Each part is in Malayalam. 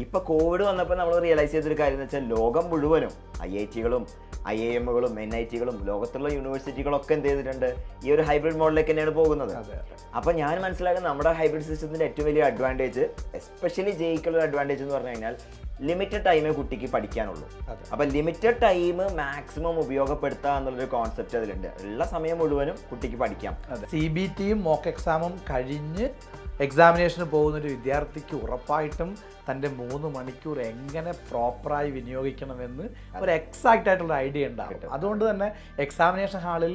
ഇപ്പൊ കോവിഡ് വന്നപ്പോൾ നമ്മൾ റിയലൈസ് ചെയ്തൊരു കാര്യം എന്ന് വെച്ചാൽ ലോകം മുഴുവനും IIT-കളും IIM-കളും NIT-കളും ലോകത്തുള്ള യൂണിവേഴ്സിറ്റികളൊക്കെ എന്ത് ചെയ്തിട്ടുണ്ട്, ഈ ഒരു ഹൈബ്രിഡ് മോഡലിലേക്ക് തന്നെയാണ് പോകുന്നത്. അപ്പൊ ഞാൻ മനസ്സിലാക്കുന്നത് നമ്മുടെ ഹൈബ്രിഡ് സിസ്റ്റത്തിന്റെ ഏറ്റവും വലിയ അഡ്വാൻറ്റേജ്, എസ്പെഷ്യലി ജെയ്ക്കുള്ള അഡ്വാൻറ്റേജ് എന്ന് പറഞ്ഞു കഴിഞ്ഞാൽ ലിമിറ്റഡ് ടൈമേ കുട്ടിക്ക് പഠിക്കാനുള്ളൂ. അപ്പൊ ലിമിറ്റഡ് ടൈം മാക്സിമം ഉപയോഗപ്പെടുത്തുക എന്നുള്ളൊരു കോൺസെപ്റ്റ് അതിലുണ്ട്. ഉള്ള സമയം മുഴുവനും കുട്ടിക്ക് പഠിക്കാം. CBTയും മോക്ക് എക്സാമും കഴിഞ്ഞ് എക്സാമിനേഷന് പോകുന്നൊരു വിദ്യാർത്ഥിക്ക് ഉറപ്പായിട്ടും തൻ്റെ 3 മണിക്കൂർ എങ്ങനെ പ്രോപ്പറായി വിനിയോഗിക്കണമെന്ന് ഒരു എക്സാക്റ്റ് ആയിട്ടുള്ള ഐഡിയ ഉണ്ടാകും. അതുകൊണ്ട് തന്നെ എക്സാമിനേഷൻ ഹാളിൽ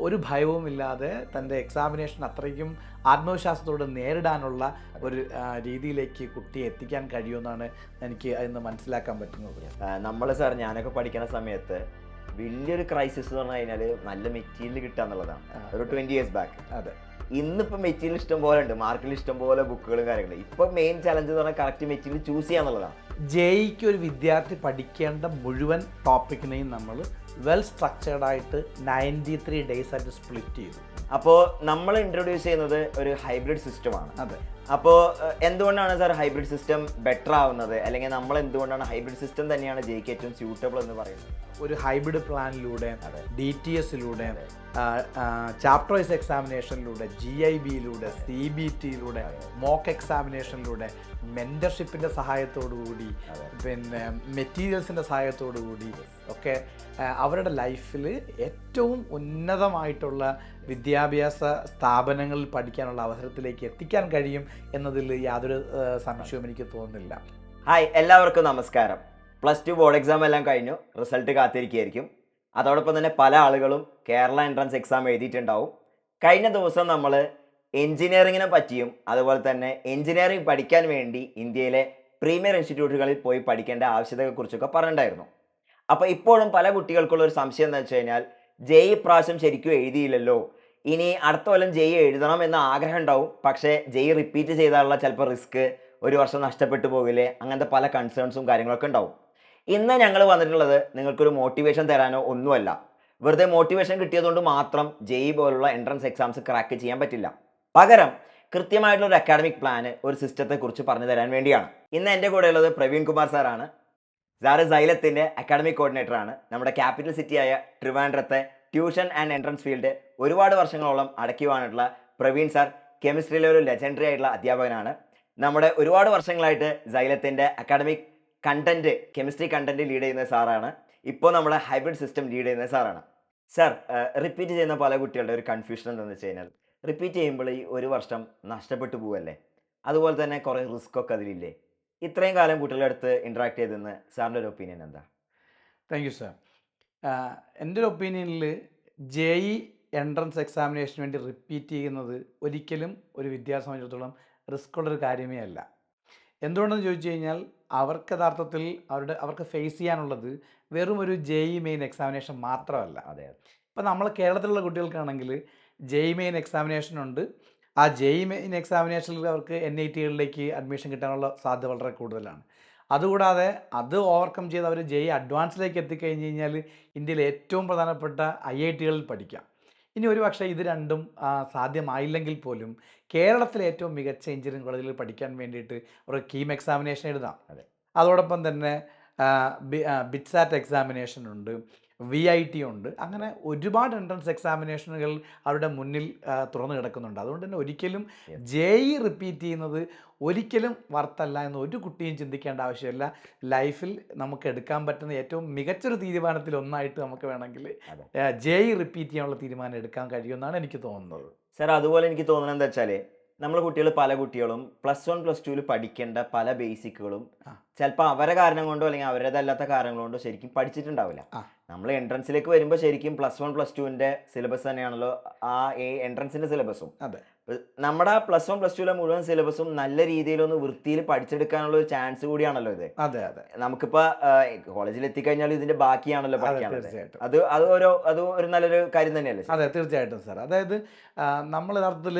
ഒരു ഭയവും ഇല്ലാതെ തൻ്റെ എക്സാമിനേഷൻ അത്രയ്ക്കും ആത്മവിശ്വാസത്തോടെ നേരിടാനുള്ള ഒരു രീതിയിലേക്ക് കുട്ടിയെ എത്തിക്കാൻ കഴിയുമെന്നാണ് എനിക്ക് അതിന് മനസ്സിലാക്കാൻ പറ്റുന്നത്. നമ്മൾ സാർ, ഞാനൊക്കെ പഠിക്കുന്ന സമയത്ത് വലിയൊരു ക്രൈസിസ് എന്ന് പറഞ്ഞു കഴിഞ്ഞാൽ നല്ല മെറ്റീരിയൽ കിട്ടുക എന്നുള്ളതാണ്. ഒരു 20 years ബാക്ക്. അതെ. ഇന്നിപ്പോൾ മെറ്റീരിയൽ ഇഷ്ടം പോലെ ഉണ്ട്, മാർക്കിൽ ഇഷ്ടം പോലെ ബുക്കുകളും കാര്യങ്ങളും. ഇപ്പോൾ മെയിൻ ചലഞ്ച് എന്ന് പറഞ്ഞാൽ കറക്റ്റ് മെറ്റീരിയൽ ചൂസ് ചെയ്യുക എന്നുള്ളതാണ്. ജെയ്ക്ക് ഒരു വിദ്യാർത്ഥി പഠിക്കേണ്ട മുഴുവൻ ടോപ്പിക്കിനെയും നമ്മൾ വെൽ സ്ട്രക്ചേർഡായിട്ട് 93 days ആയിട്ട് സ്പ്ലിറ്റ് ചെയ്തു. അപ്പോൾ നമ്മൾ ഇൻട്രൊഡ്യൂസ് ചെയ്യുന്നത് ഒരു ഹൈബ്രിഡ് സിസ്റ്റമാണ്. അതെ. അപ്പോൾ എന്തുകൊണ്ടാണ് സാർ ഹൈബ്രിഡ് സിസ്റ്റം ബെറ്റർ ആവുന്നത്, അല്ലെങ്കിൽ നമ്മൾ എന്തുകൊണ്ടാണ് ഹൈബ്രിഡ് സിസ്റ്റം തന്നെയാണ് ജെയ്ക്ക് ഏറ്റവും സ്യൂട്ടബിൾ എന്ന് പറയുന്നത്? ഒരു ഹൈബ്രിഡ് പ്ലാനിലൂടെ, DTSലൂടെ, ചാപ്റ്റർ വൈസ് എക്സാമിനേഷനിലൂടെ, GIBയിലൂടെ, CBTയിലൂടെ, മോക്ക് എക്സാമിനേഷനിലൂടെ, മെൻറ്റർഷിപ്പിൻ്റെ സഹായത്തോടുകൂടി, പിന്നെ മെറ്റീരിയൽസിൻ്റെ സഹായത്തോടുകൂടി ഒക്കെ അവരുടെ ലൈഫിൽ ഏറ്റവും ഉന്നതമായിട്ടുള്ള വിദ്യാഭ്യാസ സ്ഥാപനങ്ങളിൽ പഠിക്കാനുള്ള അവസരത്തിലേക്ക് എത്തിക്കാൻ കഴിയും എന്നതിൽ യാതൊരു സംശയവും എനിക്ക് തോന്നുന്നില്ല. ഹായ്, എല്ലാവർക്കും നമസ്കാരം. +2 ബോർഡ് എക്സാം എല്ലാം കഴിഞ്ഞു, റിസൾട്ട് കാത്തിരിക്കുകയായിരിക്കും. അതോടൊപ്പം തന്നെ പല ആളുകളും കേരള എൻട്രൻസ് എക്സാം എഴുതിയിട്ടുണ്ടാവും. കഴിഞ്ഞ ദിവസം നമ്മൾ എഞ്ചിനീയറിങ്ങിനെ പറ്റിയും അതുപോലെ തന്നെ എഞ്ചിനീയറിംഗ് പഠിക്കാൻ വേണ്ടി ഇന്ത്യയിലെ പ്രീമിയർ ഇൻസ്റ്റിറ്റ്യൂട്ടുകളിൽ പോയി പഠിക്കേണ്ട ആവശ്യകതയെക്കുറിച്ചൊക്കെ പറഞ്ഞിട്ടുണ്ടായിരുന്നു. അപ്പോൾ ഇപ്പോഴും പല കുട്ടികൾക്കുള്ള ഒരു സംശയം എന്ന് വെച്ച് കഴിഞ്ഞാൽ, ജെഇ പ്രാവശ്യം ശരിക്കും എഴുതിയില്ലല്ലോ, ഇനി അടുത്ത കൊല്ലം ജെഇ എഴുതണം എന്ന ആഗ്രഹം ഉണ്ടാവും, പക്ഷേ ജെഇ റിപ്പീറ്റ് ചെയ്താലുള്ള ചിലപ്പോൾ റിസ്ക്, ഒരു വർഷം നഷ്ടപ്പെട്ടു പോകില്ലേ, അങ്ങനത്തെ പല കൺസേൺസും കാര്യങ്ങളൊക്കെ ഉണ്ടാവും. ഇന്ന് ഞങ്ങൾ വന്നിട്ടുള്ളത് നിങ്ങൾക്കൊരു മോട്ടിവേഷൻ തരാനോ ഒന്നുമല്ല. വെറുതെ മോട്ടിവേഷൻ കിട്ടിയതുകൊണ്ട് മാത്രം ജെഇ പോലുള്ള എൻട്രൻസ് എക്സാംസ് ക്രാക്ക് ചെയ്യാൻ പറ്റില്ല. പകരം കൃത്യമായിട്ടുള്ള ഒരു അക്കാഡമിക് പ്ലാന്, ഒരു സിസ്റ്റത്തെക്കുറിച്ച് പറഞ്ഞു തരാൻ വേണ്ടിയാണ്. ഇന്ന് എൻ്റെ കൂടെ ഉള്ളത് പ്രവീൺ കുമാർ സാറാണ്. സാറ് സൈലത്തിൻ്റെ അക്കാഡമിക് കോർഡിനേറ്ററാണ്. നമ്മുടെ ക്യാപിറ്റൽ സിറ്റിയായ ട്രിവാൻഡ്രത്തെ ട്യൂഷൻ ആൻഡ് എൻട്രൻസ് ഫീൽഡ് ഒരുപാട് വർഷങ്ങളോളം അടക്കി വാണിട്ടുള്ള പ്രവീൺ സാർ കെമിസ്ട്രിയിലെ ഒരു ലെജൻഡറി ആയിട്ടുള്ള അധ്യാപകനാണ്. നമ്മുടെ ഒരുപാട് വർഷങ്ങളായിട്ട് സൈലത്തിൻ്റെ academic content, chemistry content lead ചെയ്യുന്ന സാറാണ്. ഇപ്പോൾ നമ്മുടെ ഹൈബ്രിഡ് സിസ്റ്റം ലീഡ് ചെയ്യുന്ന സാറാണ്. സാർ, റിപ്പീറ്റ് ചെയ്യുന്ന പല കുട്ടികളുടെ ഒരു കൺഫ്യൂഷൻ എന്താണെന്ന് വെച്ച് കഴിഞ്ഞാൽ, റിപ്പീറ്റ് ചെയ്യുമ്പോൾ ഈ ഒരു വർഷം നഷ്ടപ്പെട്ടു പോവല്ലേ, അതുപോലെ തന്നെ കുറേ റിസ്ക് ഒക്കെ അതിലില്ലേ? ഇത്രയും കാലം കുട്ടികളുടെ അടുത്ത് ഇൻട്രാക്ട് ചെയ്തെന്ന് സാറിൻ്റെ ഒരു ഒപ്പീനിയൻ എന്താ? Thank you sir. എൻ്റെ ഒരു ഒപ്പീനിയനിൽ ജെഇ എൻട്രൻസ് എക്സാമിനേഷന് വേണ്ടി റിപ്പീറ്റ് ചെയ്യുന്നത് ഒരിക്കലും ഒരു വിദ്യാർത്ഥിയെ സംബന്ധിച്ചിടത്തോളം റിസ്ക് ഉള്ളൊരു കാര്യമേ അല്ല. എന്തുകൊണ്ടെന്ന് ചോദിച്ചു കഴിഞ്ഞാൽ, അവർക്ക് യഥാർത്ഥത്തിൽ അവർക്ക് ഫേസ് ചെയ്യാനുള്ളത് വെറും ഒരു ജെഇ മെയിൻ എക്സാമിനേഷൻ മാത്രമല്ല. അതെ. ഇപ്പം നമ്മൾ കേരളത്തിലുള്ള കുട്ടികൾക്കാണെങ്കിൽ ജെഇ മെയിൻ എക്സാമിനേഷനുണ്ട്. ആ ജെഇ മെയിൻ എക്സാമിനേഷനിൽ അവർക്ക് NITകളിലേക്ക് അഡ്മിഷൻ കിട്ടാനുള്ള സാധ്യത വളരെ കൂടുതലാണ്. അതുകൂടാതെ അത് ഓവർകം ചെയ്ത് അവർ ജെഇ അഡ്വാൻസിലേക്ക് എത്തിക്കഴിഞ്ഞ് കഴിഞ്ഞാൽ ഇന്ത്യയിലെ ഏറ്റവും പ്രധാനപ്പെട്ട IITകളിൽ പഠിക്കാം. ഇനി ഒരു പക്ഷേ ഇത് രണ്ടും സാധ്യമായില്ലെങ്കിൽ പോലും കേരളത്തിലെ ഏറ്റവും മികച്ച എഞ്ചിനീയറിംഗ് കോളേജിൽ പഠിക്കാൻ വേണ്ടിയിട്ട് ഒരു കീം എക്സാമിനേഷൻ എഴുതാം. അതെ. അതോടൊപ്പം തന്നെ ബിറ്റ്സാറ്റ് എക്സാമിനേഷൻ ഉണ്ട്, VIT ഉണ്ട്. അങ്ങനെ ഒരുപാട് എൻട്രൻസ് എക്സാമിനേഷനുകൾ അവരുടെ മുന്നിൽ തുറന്നു കിടക്കുന്നുണ്ട്. അതുകൊണ്ട് തന്നെ ഒരിക്കലും ജെഇ റിപ്പീറ്റ് ചെയ്യുന്നത് ഒരിക്കലും വರ್ತല്ല എന്ന് ഒരു കുട്ടിയും ചിന്തിക്കേണ്ട ആവശ്യമില്ല. ലൈഫിൽ നമുക്ക് എടുക്കാൻ പറ്റുന്ന ഏറ്റവും മികച്ചൊരു തീരുമാനത്തിൽ ഒന്നായിട്ട് നമുക്ക് വേണമെങ്കിൽ ജെഇ റിപ്പീറ്റ് ചെയ്യാനുള്ള തീരുമാനം എടുക്കാൻ കഴിയുമെന്നാണ് എനിക്ക് തോന്നുന്നത്. സാർ, അതുപോലെ എനിക്ക് തോന്നുന്നത് എന്താ വെച്ചാൽ, നമ്മളെ കുട്ടികൾ, പല കുട്ടികളും +1 +2 പഠിക്കേണ്ട പല ബേസിക്കുകളും ചിലപ്പോൾ അവരെ കാരണം കൊണ്ടോ അല്ലെങ്കിൽ അവരുടേതല്ലാത്ത കാരണം കൊണ്ടോ ശരിക്കും പഠിച്ചിട്ടുണ്ടാവില്ല. നമ്മൾ എൻട്രൻസിലേക്ക് വരുമ്പോൾ ശരിക്കും +1 +2ൻ്റെ സിലബസ് തന്നെയാണല്ലോ ആ എൻട്രൻസിൻ്റെ സിലബസും. അതെ. നമ്മുടെ +1 +2ലെ മുഴുവൻ സിലബസും നല്ല രീതിയിലൊന്ന് വൃത്തിയിൽ പഠിച്ചെടുക്കാനുള്ള ഒരു ചാൻസ് കൂടിയാണല്ലോ ഇത്. അതെ അതെ. നമുക്കിപ്പോൾ കോളേജിൽ എത്തിക്കഴിഞ്ഞാൽ ഇതിന്റെ ബാക്കിയാണല്ലോ പഠിക്കാനുള്ളത്. അത് ഒരു നല്ലൊരു കാര്യം തന്നെയല്ലേ? അതെ, തീർച്ചയായിട്ടും സാർ. അതായത് നമ്മൾ യഥാർത്ഥത്തിൽ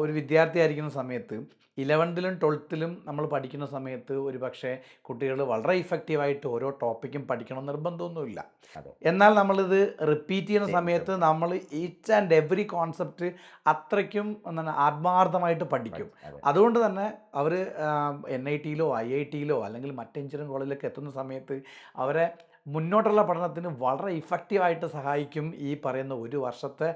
ഒരു വിദ്യാർത്ഥി ആയിരിക്കുന്ന സമയത്ത് 11ലും 12ലും നമ്മൾ പഠിക്കുന്ന സമയത്ത് ഒരു പക്ഷേ കുട്ടികൾ വളരെ ഇഫക്റ്റീവായിട്ട് ഓരോ ടോപ്പിക്കും പഠിക്കണം എന്ന് നിർബന്ധമൊന്നുമില്ല. അതെ. എന്നാൽ നമ്മളിത് റിപ്പീറ്റ് ചെയ്യുന്ന ചെയ്യിച്ചു സമയത്ത് കൊടുക്കണം. നമ്മൾ ഈച്ച് ആൻഡ് എവറി കോൺസെപ്റ്റ് അത്രയ്ക്കും എന്താണ് ആത്മാർത്ഥമായിട്ട് പഠിക്കും. അതെ. അതുകൊണ്ട് തന്നെ അവർ NITയിലോ IITയിലോ അല്ലെങ്കിൽ മറ്റ് എഞ്ചിനീയറിംഗ് കോളേജിലൊക്കെ എത്തുന്ന സമയത്ത് അവരെ മുന്നോട്ടുള്ള പഠനത്തിന് വളരെ ഇഫക്റ്റീവായിട്ട് സഹായിക്കും ഈ പറയുന്ന ഒരു വർഷത്തെ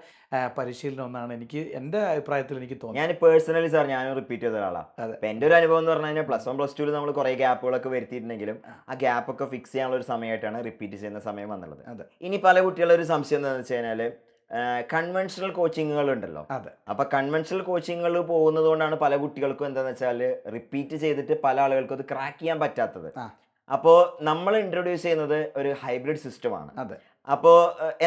പരിശീലനം എന്നാണ് എൻ്റെ അഭിപ്രായത്തിൽ എനിക്ക് ഞാൻ തോന്നുന്നത്. പേഴ്സണലി സാർ ഞാനും റിപ്പീറ്റ് ചെയ്ത ഒരാളാണ്. അതെ. അപ്പം എൻ്റെ ഒരു അനുഭവം എന്ന് പറഞ്ഞു കഴിഞ്ഞാൽ പ്ലസ് വൺ പ്ലസ് ടുവിൽ നമ്മൾ കുറേ ഗ്യാപ്പുകളൊക്കെ വരുത്തിയിട്ടുണ്ടെങ്കിലും ആ ഗ്യാപ്പൊക്കെ ഫിക്സ് ചെയ്യാനുള്ള ഒരു സമയമായിട്ടാണ് റിപ്പീറ്റ് ചെയ്യുന്ന സമയം വന്നുള്ളത്. അതെ. ഇനി പല കുട്ടികളുടെ ഒരു സംശയം എന്താണെന്ന് വെച്ച് കഴിഞ്ഞാൽ കൺവെൻഷണൽ കോച്ചിങ്ങുകൾ ഉണ്ടല്ലോ. അതെ. അപ്പോൾ കൺവെൻഷണൽ കോച്ചിങ്ങുകളിൽ പോകുന്നത് കൊണ്ടാണ് പല കുട്ടികൾക്കും എന്താണെന്ന് വെച്ചാൽ റിപ്പീറ്റ് ചെയ്തിട്ട് പല ആളുകൾക്കും അത് ക്രാക്ക് ചെയ്യാൻ പറ്റാത്തത്. ആ. അപ്പോൾ നമ്മൾ ഇൻട്രൊഡ്യൂസ് ചെയ്യുന്നത് ഒരു ഹൈബ്രിഡ് സിസ്റ്റമാണ്. അതെ. അപ്പോൾ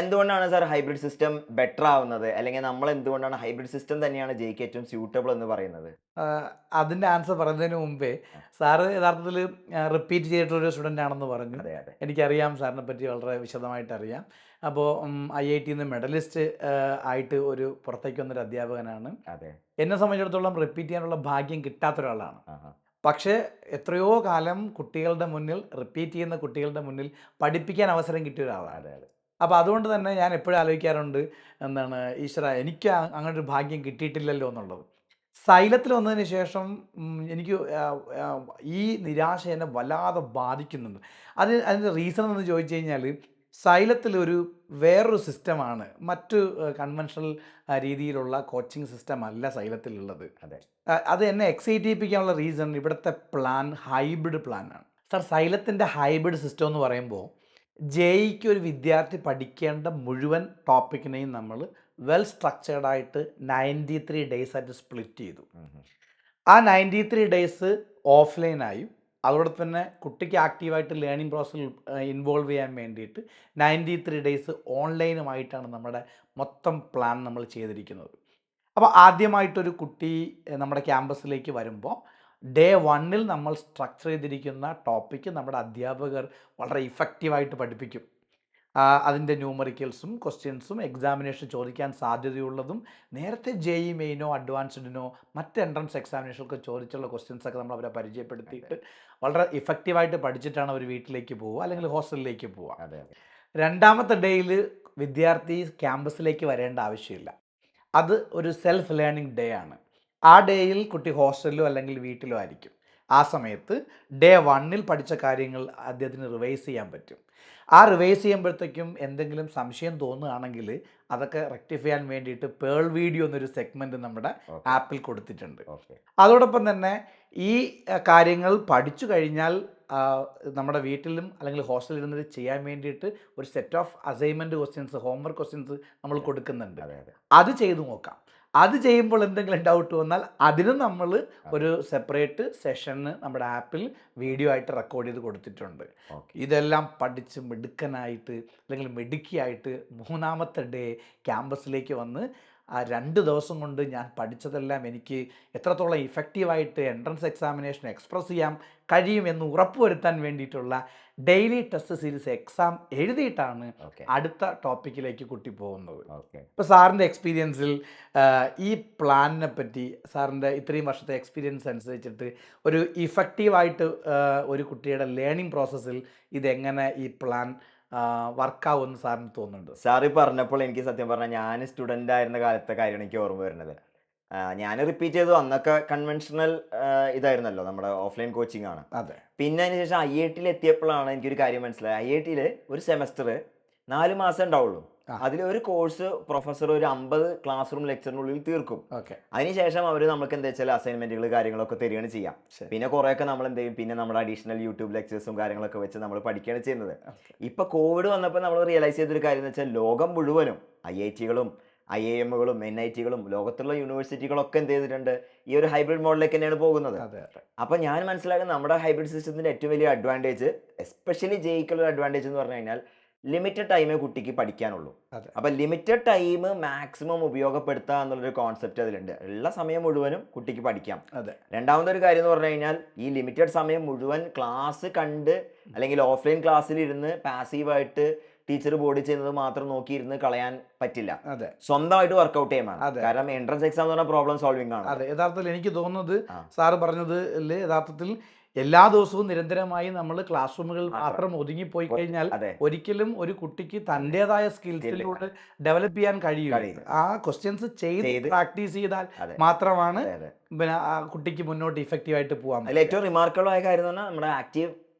എന്തുകൊണ്ടാണ് സാർ ഹൈബ്രിഡ് സിസ്റ്റം ബെറ്റർ ആവുന്നത്, അല്ലെങ്കിൽ നമ്മൾ എന്തുകൊണ്ടാണ് ഹൈബ്രിഡ് സിസ്റ്റം തന്നെയാണ് ജെയ്ക്ക് ഏറ്റവും സ്യൂട്ടബിൾ എന്ന് പറയുന്നത്? അതിൻ്റെ ആൻസർ പറയുന്നതിന് മുമ്പേ സാറ് യഥാർത്ഥത്തിൽ റിപ്പീറ്റ് ചെയ്തിട്ടുള്ളൊരു സ്റ്റുഡൻ്റ് ആണെന്ന് പറഞ്ഞു. അതെ അതെ എനിക്കറിയാം, സാറിനെ പറ്റി വളരെ വിശദമായിട്ട് അറിയാം. അപ്പോൾ IITയിൽ നിന്ന് മെഡലിസ്റ്റ് ആയിട്ട് ഒരു പുറത്തേക്ക് വന്നൊരു അധ്യാപകനാണ്. അതെ. എന്നെ സംബന്ധിച്ചിടത്തോളം റിപ്പീറ്റ് ചെയ്യാനുള്ള ഭാഗ്യം കിട്ടാത്ത ഒരാളാണ്. ആഹാ. പക്ഷേ എത്രയോ കാലം കുട്ടികളുടെ മുന്നിൽ റിപ്പീറ്റ് ചെയ്യുന്ന കുട്ടികളുടെ മുന്നിൽ പഠിപ്പിക്കാൻ അവസരം കിട്ടിയ ഒരാളാണ്. അതെ അതെ അപ്പോൾ അതുകൊണ്ട് തന്നെ ഞാൻ എപ്പോഴും ആലോചിക്കാറുണ്ട്, എന്താണ് ഈശ്വര എനിക്ക് അങ്ങനെ ഒരു ഭാഗ്യം കിട്ടിയിട്ടില്ലല്ലോ എന്നുള്ളത്. സൈലത്തിൽ വന്നതിന് ശേഷം എനിക്ക് ഈ നിരാശ എന്നെ വല്ലാതെ ബാധിക്കുന്നുണ്ട്. അതിൻ്റെ റീസൺ എന്ന് ചോദിച്ചു കഴിഞ്ഞാൽ, സൈലത്തിലൊരു വേറൊരു സിസ്റ്റമാണ്, മറ്റു കൺവെൻഷണൽ രീതിയിലുള്ള കോച്ചിങ് സിസ്റ്റം അല്ല സൈലത്തിലുള്ളത്. അതെ. അത് എന്നെ എക്സൈറ്റ് ചെയ്യിപ്പിക്കാനുള്ള റീസൺ ഇവിടുത്തെ പ്ലാൻ ഹൈബ്രിഡ് പ്ലാനാണ്. സാർ, സൈലത്തിൻ്റെ ഹൈബ്രിഡ് സിസ്റ്റം എന്ന് പറയുമ്പോൾ ജെയ്ക്ക് ഒരു വിദ്യാർത്ഥി പഠിക്കേണ്ട മുഴുവൻ ടോപ്പിക്കിനെയും നമ്മൾ വെൽ സ്ട്രക്ചേർഡായിട്ട് 93 ഡേയ്സ് ആയിട്ട് സ്പ്ലിറ്റ് ചെയ്തു. ആ 93 ഡേയ്സ് ഓഫ്ലൈനായും അതോടൊപ്പം തന്നെ കുട്ടിക്ക് ആക്റ്റീവായിട്ട് ലേണിംഗ് പ്രോസസ്സിൽ ഇൻവോൾവ് ചെയ്യാൻ വേണ്ടിയിട്ട് 93 ഡേയ്സ് ഓൺലൈനുമായിട്ടാണ് നമ്മുടെ മൊത്തം പ്ലാൻ നമ്മൾ ചെയ്തിരിക്കുന്നത്. അപ്പോൾ ആദ്യമായിട്ടൊരു കുട്ടി നമ്മുടെ ക്യാമ്പസിലേക്ക് വരുമ്പോൾ ഡേ 1 നമ്മൾ സ്ട്രക്ചർ ചെയ്തിരിക്കുന്ന ടോപ്പിക്ക് നമ്മുടെ അധ്യാപകർ വളരെ ഇഫക്റ്റീവായിട്ട് പഠിപ്പിക്കും. അതിൻ്റെ ന്യൂമറിക്കൽസും ക്വസ്റ്റ്യൻസും എക്സാമിനേഷൻ ചോദിക്കാൻ സാധ്യതയുള്ളതും നേരത്തെ JEE മെയിനോ അഡ്വാൻസ്ഡിനോ മറ്റ് എൻട്രൻസ് എക്സാമിനേഷനൊക്കെ ചോദിച്ചുള്ള ക്വസ്റ്റ്യൻസൊക്കെ നമ്മൾ അവരെ പരിചയപ്പെടുത്തിയിട്ട് വളരെ ഇഫക്റ്റീവായിട്ട് പഠിച്ചിട്ടാണ് അവർ വീട്ടിലേക്ക് പോവുക അല്ലെങ്കിൽ ഹോസ്റ്റലിലേക്ക് പോവുക. അതെ അതെ രണ്ടാമത്തെ ഡേയിൽ വിദ്യാർത്ഥി ക്യാമ്പസിലേക്ക് വരേണ്ട ആവശ്യമില്ല. അത് ഒരു സെൽഫ് ലേണിംഗ് ഡേ ആണ്. ആ ഡേയിൽ കുട്ടി ഹോസ്റ്റലിലോ അല്ലെങ്കിൽ വീട്ടിലോ ആയിരിക്കും. ആ സമയത്ത് ഡേ 1 പഠിച്ച കാര്യങ്ങൾ അദ്ദേഹത്തിന് റിവൈസ് ചെയ്യാൻ പറ്റും. ആ റിവൈസ് ചെയ്യുമ്പോഴത്തേക്കും എന്തെങ്കിലും സംശയം തോന്നുകയാണെങ്കിൽ അതൊക്കെ റെക്ടിഫൈ ചെയ്യാൻ വേണ്ടിയിട്ട് പേൾ വീഡിയോ എന്നൊരു സെഗ്മെൻറ്റ് നമ്മുടെ ആപ്പിൽ കൊടുത്തിട്ടുണ്ട്. അതോടൊപ്പം തന്നെ ഈ കാര്യങ്ങൾ പഠിച്ചു കഴിഞ്ഞാൽ നമ്മുടെ വീട്ടിലും അല്ലെങ്കിൽ ഹോസ്റ്റലിൽ ഇരുന്നിട്ട് ചെയ്യാൻ വേണ്ടിയിട്ട് ഒരു set of assignment questions, homework questions നമ്മൾ കൊടുക്കുന്നുണ്ട്. അത് ചെയ്തു നോക്കാം. അത് ചെയ്യുമ്പോൾ എന്തെങ്കിലും ഡൗട്ട് വന്നാൽ അതിനും നമ്മൾ ഒരു സെപ്പറേറ്റ് സെഷന് നമ്മുടെ ആപ്പിൽ വീഡിയോ ആയിട്ട് റെക്കോർഡ് ചെയ്ത് കൊടുത്തിട്ടുണ്ട്. ഇതെല്ലാം പഠിച്ച് മിടുക്കനായിട്ട് അല്ലെങ്കിൽ മിടുക്കിയായിട്ട് മൂന്നാമത്തെ ഡേ ക്യാമ്പസിലേക്ക് വന്ന് ആ 2 ദിവസം കൊണ്ട് ഞാൻ പഠിച്ചതെല്ലാം എനിക്ക് എത്രത്തോളം ഇഫക്റ്റീവായിട്ട് എൻട്രൻസ് എക്സാമിനേഷൻ എക്സ്പ്രസ് ചെയ്യാൻ കഴിയുമെന്ന് ഉറപ്പുവരുത്താൻ വേണ്ടിയിട്ടുള്ള ഡെയിലി ടെസ്റ്റ് സീരീസ് എക്സാം എഴുതിയിട്ടാണ് അടുത്ത ടോപ്പിക്കിലേക്ക് കുട്ടി പോകുന്നത്. ഇപ്പോൾ സാറിൻ്റെ എക്സ്പീരിയൻസിൽ ഈ പ്ലാനിനെ പറ്റി, സാറിൻ്റെ ഇത്രയും വർഷത്തെ എക്സ്പീരിയൻസ് അനുസരിച്ചിട്ട് ഒരു ഇഫക്റ്റീവായിട്ട് ഒരു കുട്ടിയുടെ ലേണിംഗ് പ്രോസസ്സിൽ ഇതെങ്ങനെ ഈ പ്ലാൻ വർക്കാവുമെന്ന് സാറിന് തോന്നുന്നുണ്ട്? സാറ് പറഞ്ഞപ്പോൾ എനിക്ക് സത്യം പറഞ്ഞാൽ ഞാൻ സ്റ്റുഡൻ്റ് ആയിരുന്ന കാലത്തെ കാര്യമാണ് എനിക്ക് ഓർമ്മ വരുന്നത്. ഞാൻ റിപ്പീറ്റ് ചെയ്തു. അന്നൊക്കെ കൺവെൻഷണൽ ഇതായിരുന്നല്ലോ, നമ്മുടെ ഓഫ്ലൈൻ കോച്ചിങ് ആണ്. അതെ. പിന്നെ അതിന് ശേഷം IITയിൽ എത്തിയപ്പോഴാണ് എനിക്കൊരു കാര്യം മനസ്സിലായത്. IITയിൽ ഒരു സെമസ്റ്റർ 4 മാസം ഉണ്ടാവുള്ളൂ. അതിൽ ഒരു കോഴ്സ് പ്രൊഫസർ ഒരു 50 ക്ലാസ് റൂം ലെക്ചറിനുള്ളിൽ തീർക്കും. അതിനുശേഷം അവർ നമുക്ക് എന്താ വെച്ചാൽ അസൈൻമെന്റുകൾ കാര്യങ്ങളൊക്കെ തരികയാണ് ചെയ്യാം. പിന്നെ കുറേയൊക്കെ നമ്മൾ എന്ത് ചെയ്യും, പിന്നെ നമ്മുടെ അഡീഷണൽ യൂട്യൂബ് ലെക്ചേഴ്സും കാര്യങ്ങളൊക്കെ വെച്ച് നമ്മൾ പഠിക്കുകയാണ് ചെയ്യുന്നത്. ഇപ്പൊ കോവിഡ് വന്നപ്പോൾ നമ്മൾ റിയലൈസ് ചെയ്തൊരു കാര്യം എന്ന് വെച്ചാൽ ലോകം മുഴുവനും IITകളും IIMകളും NITകളും ലോകത്തുള്ള യൂണിവേഴ്സിറ്റികളൊക്കെ എന്ത് ചെയ്തിട്ടുണ്ട്, ഈ ഒരു ഹൈബ്രിഡ് മോഡലിലേക്ക് തന്നെയാണ് പോകുന്നത്. അപ്പോൾ ഞാൻ മനസ്സിലാക്കുന്നത് നമ്മുടെ ഹൈബ്രിഡ് സിസ്റ്റത്തിന്റെ ഏറ്റവും വലിയ അഡ്വാൻറ്റേജ്, എസ്പെഷ്യലി ജെയ്ക്കുള്ള അഡ്വാൻറ്റേജ് എന്ന് പറഞ്ഞു കഴിഞ്ഞാൽ ലിമിറ്റഡ് ടൈമേ കുട്ടിക്ക് പഠിക്കാനുള്ളൂ. അപ്പം ലിമിറ്റഡ് ടൈം മാക്സിമം ഉപയോഗപ്പെടുത്തുക എന്നുള്ളൊരു കോൺസെപ്റ്റ് അതിലുണ്ട്. ഉള്ള സമയം മുഴുവനും കുട്ടിക്ക് പഠിക്കാം. രണ്ടാമതൊരു കാര്യം എന്ന് പറഞ്ഞു കഴിഞ്ഞാൽ ഈ ലിമിറ്റഡ് സമയം മുഴുവൻ ക്ലാസ് കണ്ട് അല്ലെങ്കിൽ ഓഫ്ലൈൻ ക്ലാസ്സിൽ ഇരുന്ന് പാസീവായിട്ട് ടീച്ചർ ബോർഡിൽ ചെയ്യുന്നത് മാത്രം നോക്കിയിരുന്ന് കളയാൻ പറ്റില്ല. അതെ സ്വന്തമായിട്ട് വർക്കൗട്ട് ചെയ്യാൻ അതെ. കാരണം എൻട്രൻസ് എക്സാം എന്ന് പറഞ്ഞാൽ പ്രോബ്ലം സോൾവിംഗ് ആണ്. അതെ യഥാർത്ഥത്തിൽ എനിക്ക് തോന്നുന്നത് ആ. സാറ് പറഞ്ഞത് യഥാർത്ഥത്തിൽ എല്ലാ ദിവസവും നിരന്തരമായി നമ്മൾ ക്ലാസ് റൂമുകളിൽ മാത്രം. മാത്രം ഒതുങ്ങിപ്പോയി കഴിഞ്ഞാൽ അതെ. ഒരിക്കലും ഒരു കുട്ടിക്ക് തൻ്റെതായ സ്കിൽസിലൂടെ ഡെവലപ്പ് ചെയ്യാൻ കഴിയില്ല. കഴിയില്ല. ആ ക്വസ്റ്റ്യൻസ് ചെയ്ത് ചെയ്ത് പ്രാക്ടീസ് ചെയ്താൽ അതെ. മാത്രമാണ് അതെ, അതെ. പിന്നെ ആ കുട്ടിക്ക് മുന്നോട്ട് ഇഫക്റ്റീവായിട്ട് പോകാൻ അതിൽ ഏറ്റവും റിമാർക്കബിൾ ആയ കാര്യം എന്ന് പറഞ്ഞാൽ നമ്മുടെ ആക്റ്റീവ്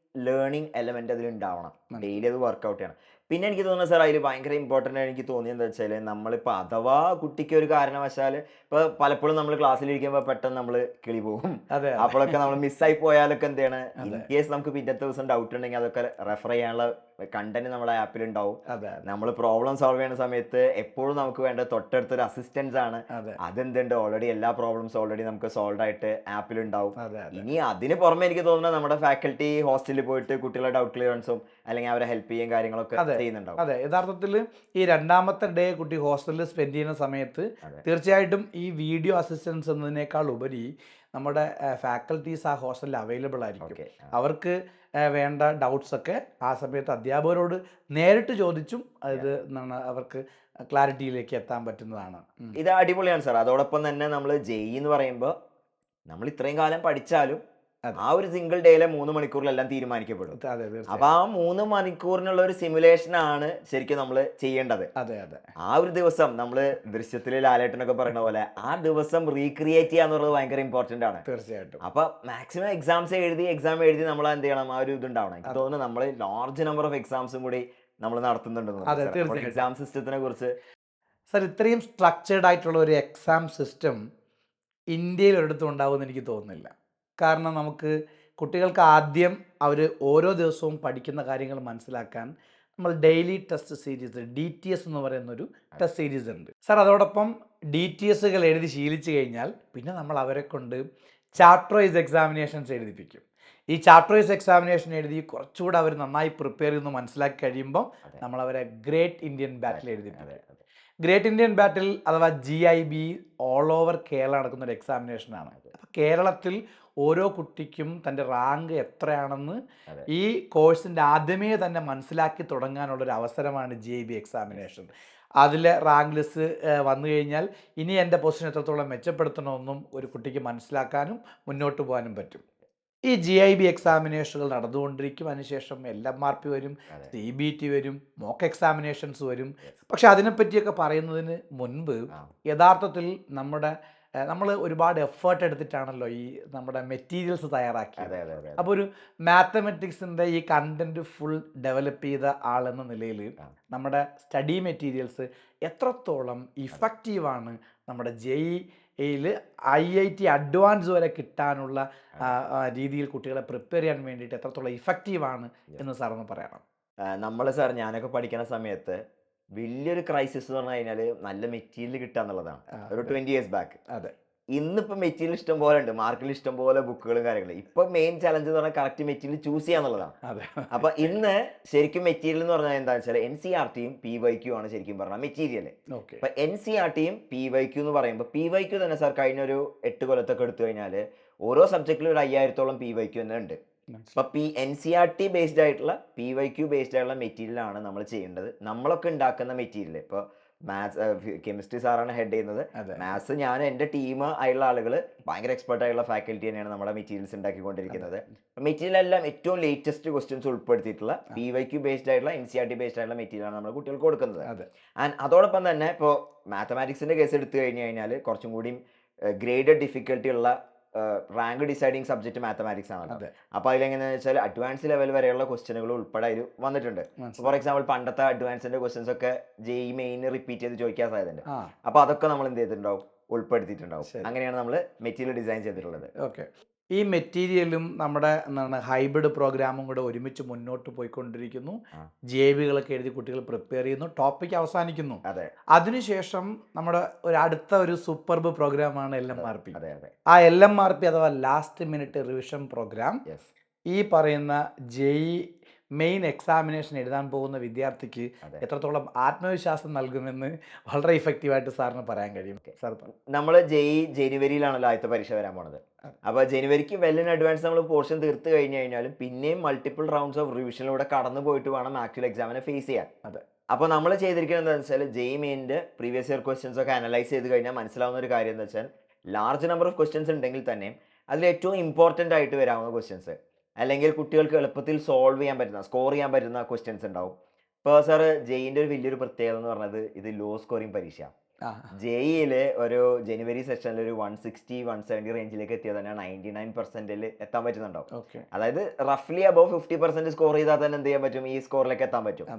ലേണിംഗ് എലമെന്റ് അതിൽ ഉണ്ടാവണം. ഡെയിലി അത് വർക്കൗട്ട് ചെയ്യണം. പിന്നെ എനിക്ക് തോന്നുന്നത് സാർ അതിൽ ഭയങ്കര ഇമ്പോർട്ടൻ്റ് ആയി എനിക്ക് തോന്നിയത് എന്താ വെച്ചാൽ നമ്മളിപ്പോൾ അഥവാ കുട്ടിക്ക് ഒരു കാരണവശാൽ ഇപ്പോൾ പലപ്പോഴും നമ്മൾ ക്ലാസ്സിലിരിക്കുമ്പോൾ പെട്ടെന്ന് നമ്മൾ കിളി പോകും. അതെ അപ്പോഴൊക്കെ നമ്മൾ മിസ്സായി പോയാലൊക്കെ എന്ത് ചെയ്യണം, ഇൻ അതെ. കേസ് നമുക്ക് പിറ്റത്തെ ദിവസം ഡൗട്ട് ഉണ്ടെങ്കിൽ അതൊക്കെ റെഫർ ചെയ്യാനുള്ള കണ്ടന്റ് നമ്മുടെ ആപ്പിൽ ഉണ്ടാവും. അതെ നമ്മൾ പ്രോബ്ലം സോൾവ് ചെയ്യുന്ന സമയത്ത് എപ്പോഴും നമുക്ക് വേണ്ട തൊട്ടടുത്തൊരു അസിസ്റ്റൻസ് ആണ്. അതെ അതെന്തുണ്ട്, ഓൾറെഡി എല്ലാ പ്രോബ്ലംസ് ഓൾറെഡി നമുക്ക് സോൾവ് ആയിട്ട് ആപ്പിൽ ഉണ്ടാവും. അതെ അതെ ഇനി അതിന് പുറമെ എനിക്ക് തോന്നുന്നത് നമ്മുടെ ഫാക്കൽറ്റി ഹോസ്റ്റലിൽ പോയിട്ട് കുട്ടികളെ ഡൗട്ട് ക്ലിയറൻസും അല്ലെങ്കിൽ അവരെ ഹെൽപ്പ് ചെയ്യുകയും കാര്യങ്ങളൊക്കെ അതെ. ചെയ്യുന്നുണ്ടാവും. അതെ യഥാർത്ഥത്തിൽ ഈ രണ്ടാമത്തെ ഡേ കുട്ടി ഹോസ്റ്റലിൽ സ്പെൻഡ് ചെയ്യുന്ന സമയത്ത് അതെ. തീർച്ചയായിട്ടും ഈ വീഡിയോ അസിസ്റ്റൻസ് എന്നതിനേക്കാൾ ഉപരി നമ്മുടെ ഫാക്കൽറ്റീസ് ആ ഹോസ്റ്റലിൽ അവൈലബിൾ ആയിരിക്കും. ഓക്കെ. അവർക്ക് വേണ്ട ഡൗട്ട്സ് ഒക്കെ ആ സമയത്ത് അധ്യാപകരോട് നേരിട്ട് ചോദിച്ചും അത് അവർക്ക് ക്ലാരിറ്റിയിലേക്ക് എത്താൻ പറ്റുന്നതാണ്. ഇത് അടിപൊളിയാണ് സാർ. അതോടൊപ്പം തന്നെ നമ്മൾ ജെഇ എന്ന് പറയുമ്പോൾ നമ്മൾ ഇത്രയും കാലം പഠിച്ചാലും അതെ. ആ ഒരു സിംഗിൾ ഡേയിലെ 3 മണിക്കൂറിലെല്ലാം തീരുമാനിക്കപ്പെടും. അതെ തീർച്ചയായും. അപ്പൊ ആ 3 മണിക്കൂറിനുള്ള ഒരു സിമുലേഷൻ ആണ് ശരിക്കും നമ്മൾ ചെയ്യേണ്ടത്. അതെ അതെ ആ ഒരു ദിവസം നമ്മൾ ദൃശ്യത്തിൽ ലാലേട്ടനൊക്കെ പറയുന്ന പോലെ ആ ദിവസം റീക്രിയേറ്റ് ചെയ്യാന്ന് പറയുന്നത് ഭയങ്കര ഇമ്പോർട്ടന്റ് ആണ്. തീർച്ചയായിട്ടും. അപ്പൊ മാക്സിമം എക്സാം എഴുതി നമ്മൾ എന്ത് ചെയ്യണം, ആ ഒരു ഇതുണ്ടാവണം. എനിക്ക് തോന്നുന്നു നമ്മൾ ലാർജ് നമ്പർ ഓഫ് എക്സാംസും കൂടി നമ്മൾ നടത്തുന്നുണ്ടെന്ന്. അതെ, തീർച്ചയായിട്ടും. എക്സാം സിസ്റ്റത്തിനെ കുറിച്ച് സർ ഇത്രയും സ്ട്രക്ചേർഡ് ആയിട്ടുള്ള ഒരു എക്സാം സിസ്റ്റം ഇന്ത്യയിൽ ഒരിടത്തും ഉണ്ടാവുമെന്ന് എനിക്ക് തോന്നുന്നില്ല. കാരണം നമുക്ക് കുട്ടികൾക്ക് ആദ്യം അവർ ഓരോ ദിവസവും പഠിക്കുന്ന കാര്യങ്ങൾ മനസ്സിലാക്കാൻ നമ്മൾ ഡെയിലി ടെസ്റ്റ് സീരീസ് DTS എന്ന് പറയുന്നൊരു ടെസ്റ്റ് സീരീസ് ഉണ്ട് സാർ. അതോടൊപ്പം DTSകൾ എഴുതി ശീലിച്ചു കഴിഞ്ഞാൽ പിന്നെ നമ്മൾ അവരെ കൊണ്ട് ചാപ്റ്റർ വൈസ് എക്സാമിനേഷൻസ് എഴുതിപ്പിക്കും. ഈ ചാപ്റ്റർ വൈസ് എക്സാമിനേഷൻ എഴുതി കുറച്ചുകൂടെ അവർ നന്നായി പ്രിപ്പയർ ചെയ്യുന്നു മനസ്സിലാക്കി കഴിയുമ്പോൾ നമ്മൾ അവരെ ഗ്രേറ്റ് ഇന്ത്യൻ ബാറ്റിൽ എഴുതിപ്പിക്കും. ഗ്രേറ്റ് ഇന്ത്യൻ ബാറ്റിൽ അഥവാ GIB ഓൾ ഓവർ കേരള നടക്കുന്ന ഒരു എക്സാമിനേഷനാണ്. അപ്പോൾ കേരളത്തിൽ ഓരോ കുട്ടിക്കും തൻ്റെ റാങ്ക് എത്രയാണെന്ന് ഈ കോഴ്സിൻ്റെ ആദ്യമേ തന്നെ മനസ്സിലാക്കി തുടങ്ങാനുള്ളൊരു അവസരമാണ് GIB എക്സാമിനേഷൻ. അതിലെ റാങ്ക് ലിസ്റ്റ് വന്നു കഴിഞ്ഞാൽ ഇനി എൻ്റെ പൊസിഷൻ എത്രത്തോളം മെച്ചപ്പെടുത്തണമെന്നും ഒരു കുട്ടിക്ക് മനസ്സിലാക്കാനും മുന്നോട്ട് പോകാനും പറ്റും. ഈ GIB എക്സാമിനേഷനുകൾ നടന്നുകൊണ്ടിരിക്കും. അതിനുശേഷം LMRP വരും, CBT വരും, മോക്ക് എക്സാമിനേഷൻസ് വരും. പക്ഷെ അതിനെപ്പറ്റിയൊക്കെ പറയുന്നതിന് മുൻപ് യഥാർത്ഥത്തിൽ നമ്മൾ ഒരുപാട് എഫേർട്ട് എടുത്തിട്ടാണല്ലോ ഈ നമ്മുടെ മെറ്റീരിയൽസ് തയ്യാറാക്കിയത്. അപ്പോൾ ഒരു മാത്തമെറ്റിക്സിൻ്റെ ഈ കണ്ടൻറ്റ് ഫുൾ ഡെവലപ്പ് ചെയ്ത ആളെന്ന നിലയിൽ നമ്മുടെ സ്റ്റഡി മെറ്റീരിയൽസ് എത്രത്തോളം ഇഫക്റ്റീവാണ് നമ്മുടെ JEEയിൽ IIT അഡ്വാൻസ് വരെ കിട്ടാനുള്ള രീതിയിൽ കുട്ടികളെ പ്രിപ്പയർ ചെയ്യാൻ വേണ്ടിയിട്ട് എത്രത്തോളം ഇഫക്റ്റീവാണ് എന്ന് സാറൊന്ന് പറയണം. നമ്മൾ സാർ ഞാനൊക്കെ പഠിക്കുന്ന സമയത്ത് വലിയൊരു ക്രൈസിസ് എന്ന് പറഞ്ഞു കഴിഞ്ഞാൽ നല്ല മെറ്റീരിയൽ കിട്ടുക എന്നുള്ളതാണ്. ഒരു 20 years ബാക്ക്. അതെ. ഇന്നിപ്പോൾ മെറ്റീരിയൽ ഇഷ്ടം പോലെ ഉണ്ട്, മാർക്കിൽ ഇഷ്ടം പോലെ ബുക്കുകളും കാര്യങ്ങളും. ഇപ്പൊ മെയിൻ ചലഞ്ച് എന്ന് പറഞ്ഞാൽ കറക്റ്റ് മെറ്റീരിയൽ ചൂസ് ചെയ്യാന്നുള്ളതാണ്. അതെ. അപ്പൊ ഇന്ന് ശരിക്കും മെറ്റീരിയൽ എന്ന് പറഞ്ഞാൽ എന്താ വെച്ചാൽ NCERTയും PYQ ആണ് ശരിക്കും പറഞ്ഞാൽ മെറ്റീരിയൽ. ഓക്കെ. അപ്പൊ NCERTയും PYQ എന്ന് പറയുമ്പോൾ PYQ തന്നെ സാർ കഴിഞ്ഞൊരു 8 കൊല്ലത്തൊക്കെ എടുത്തു കഴിഞ്ഞാൽ ഓരോ സബ്ജക്റ്റിലും ഒരു 5000-ഓളം PYQ തന്നെ ഉണ്ട്. അപ്പൊ NCERT ബേസ്ഡ് ആയിട്ടുള്ള PYQ ബേസ്ഡ് ആയിട്ടുള്ള മെറ്റീരിയലാണ് നമ്മൾ ചെയ്യേണ്ടത്. നമ്മളൊക്കെ ഉണ്ടാക്കുന്ന മെറ്റീരിയൽ ഇപ്പോൾ മാത്സ് കെമിസ്ട്രി സാറാണ് ഹെഡ് ചെയ്യുന്നത്. മാത്സ് ഞാൻ എൻ്റെ ടീം ആയുള്ള ആളുകൾ ഭയങ്കര എക്സ്പെർട്ട് ആയിട്ടുള്ള ഫാക്കൽറ്റി തന്നെയാണ് നമ്മുടെ മെറ്റീരിയൽസ് ഉണ്ടാക്കിക്കൊണ്ടിരിക്കുന്നത്. മെറ്റീരിയൽ എല്ലാം ഏറ്റവും ലേറ്റസ്റ്റ് ക്വസ്റ്റ്യൻസ് ഉൾപ്പെടുത്തിയിട്ടുള്ള PYQ ബേസ്ഡ് ആയിട്ടുള്ള NCERT ബേസ്ഡ് ആയിട്ടുള്ള മെറ്റീരിയലാണ് നമ്മൾ കുട്ടികൾക്ക് കൊടുക്കുന്നത്. ആൻഡ് അതോടൊപ്പം തന്നെ ഇപ്പോൾ മാത്തമാറ്റിക്സിൻ്റെ കേസ് എടുത്തു കഴിഞ്ഞ് കഴിഞ്ഞാൽ കുറച്ചും കൂടി ഗ്രേഡഡ് ഡിഫിക്കൽട്ടി ഉള്ള റാങ്ക് ഡിസൈഡിങ് സബ്ജക്ട് മാത്തമാറ്റിക്സ് ആണ്. അപ്പോൾ അതിലെങ്ങനെയാണെന്ന് വെച്ചാൽ അഡ്വാൻസ് ലെവൽ വരെയുള്ള ക്വസ്റ്റ്യനുകൾ ഉൾപ്പെടെ അതിൽ വന്നിട്ടുണ്ട്. ഫോർ എക്സാമ്പിൾ പണ്ടത്തെ അഡ്വാൻസിന്റെ ക്വസ്റ്റ്യൻസ് ഒക്കെ JEE മെയിൻ റിപ്പീറ്റ് ചെയ്ത് ചോദിക്കാൻ സാധ്യതയുണ്ട്. അപ്പോൾ അതൊക്കെ നമ്മൾ എന്ത് ചെയ്തിട്ടുണ്ടാവും, ഉൾപ്പെടുത്തിയിട്ടുണ്ടാവും. അങ്ങനെയാണ് നമ്മൾ മെറ്റീരിയൽ ഡിസൈൻ ചെയ്തിട്ടുള്ളത്. ഓക്കെ. ഈ മെറ്റീരിയലും നമ്മുടെ ഹൈബ്രിഡ് പ്രോഗ്രാമും കൂടെ ഒരുമിച്ച് മുന്നോട്ട് പോയിക്കൊണ്ടിരിക്കുന്നു. GIBകളൊക്കെ എഴുതി കുട്ടികൾ പ്രിപ്പയർ ചെയ്യുന്നു, ടോപ്പിക് അവസാനിക്കുന്നു. അതിനുശേഷം നമ്മുടെ അടുത്ത ഒരു സൂപ്പർബ് പ്രോഗ്രാമാണ് LMRP. ആ LMRP അഥവാ ലാസ്റ്റ് മിനിറ്റ് റിവിഷൻ പ്രോഗ്രാം ഈ പറയുന്ന JEE മെയിൻ എക്സാമിനേഷൻ എഴുതാൻ പോകുന്ന വിദ്യാർത്ഥിക്ക് എത്രത്തോളം ആത്മവിശ്വാസം നൽകുമെന്ന് വളരെ ഇഫക്റ്റീവായിട്ട് സാറിന് പറയാൻ കഴിയും. സാർ, നമ്മൾ JEE ജനുവരിയിലാണല്ലോ ആദ്യത്തെ പരീക്ഷ വരാൻ പോണത്. അപ്പോൾ ജനുവരിക്ക് വെൽ ഇൻ അഡ്വാൻസ് നമ്മൾ പോർഷൻ തീർത്ത് കഴിഞ്ഞ് കഴിഞ്ഞാലും പിന്നെയും മൾട്ടിപ്പിൾ റൗണ്ട്സ് ഓഫ് റിവിഷനിലൂടെ കടന്നു പോയിട്ട് വേണം ആക്ച്വൽ എക്സാമിനെ ഫേസ് ചെയ്യാൻ. അതെ. അപ്പോൾ നമ്മൾ ചെയ്തിരിക്കുന്നത് എന്താണെന്ന് വെച്ചാൽ ജെഇമെയിൻ്റെ പ്രീവിയസ് ഇയർ ക്വസ്റ്റ്യൻസ് ഒക്കെ അനലൈസ് ചെയ്ത് കഴിഞ്ഞാൽ മനസ്സിലാവുന്ന ഒരു കാര്യം എന്ന് വെച്ചാൽ ലാർജ് നമ്പർ ഓഫ് ക്വസ്റ്റ്യൻസ് ഉണ്ടെങ്കിൽ തന്നെ അതിൽ ഏറ്റവും ഇമ്പോർട്ടൻ്റ് ആയിട്ട് വരാവുന്ന ക്വസ്റ്റ്യൻസ് അല്ലെങ്കിൽ കുട്ടികൾക്ക് എളുപ്പത്തിൽ സോൾവ് ചെയ്യാൻ പറ്റുന്ന സ്കോർ ചെയ്യാൻ പറ്റുന്ന ക്വസ്റ്റ്യൻസ് ഉണ്ടാവും. ഇപ്പോൾ സാർ ജെയിൻ്റെ ഒരു വലിയൊരു പ്രത്യേകത എന്ന് പറഞ്ഞത് ഇത് ലോ സ്കോറിംഗ് പരീക്ഷ. ജെഇയിൽ ഒരു ജനുവരി സെഷനിൽ ഒരു 160 170 റേഞ്ചിലേക്ക് എത്തിയാൽ തന്നെ 99% എത്താൻ പറ്റുന്നുണ്ടാവും. അതായത് റഫ്ലി അബവ് 50% സ്കോർ ചെയ്താൽ തന്നെ എന്ത് ചെയ്യാൻ പറ്റും, ഈ സ്കോറിലേക്ക് എത്താൻ പറ്റും.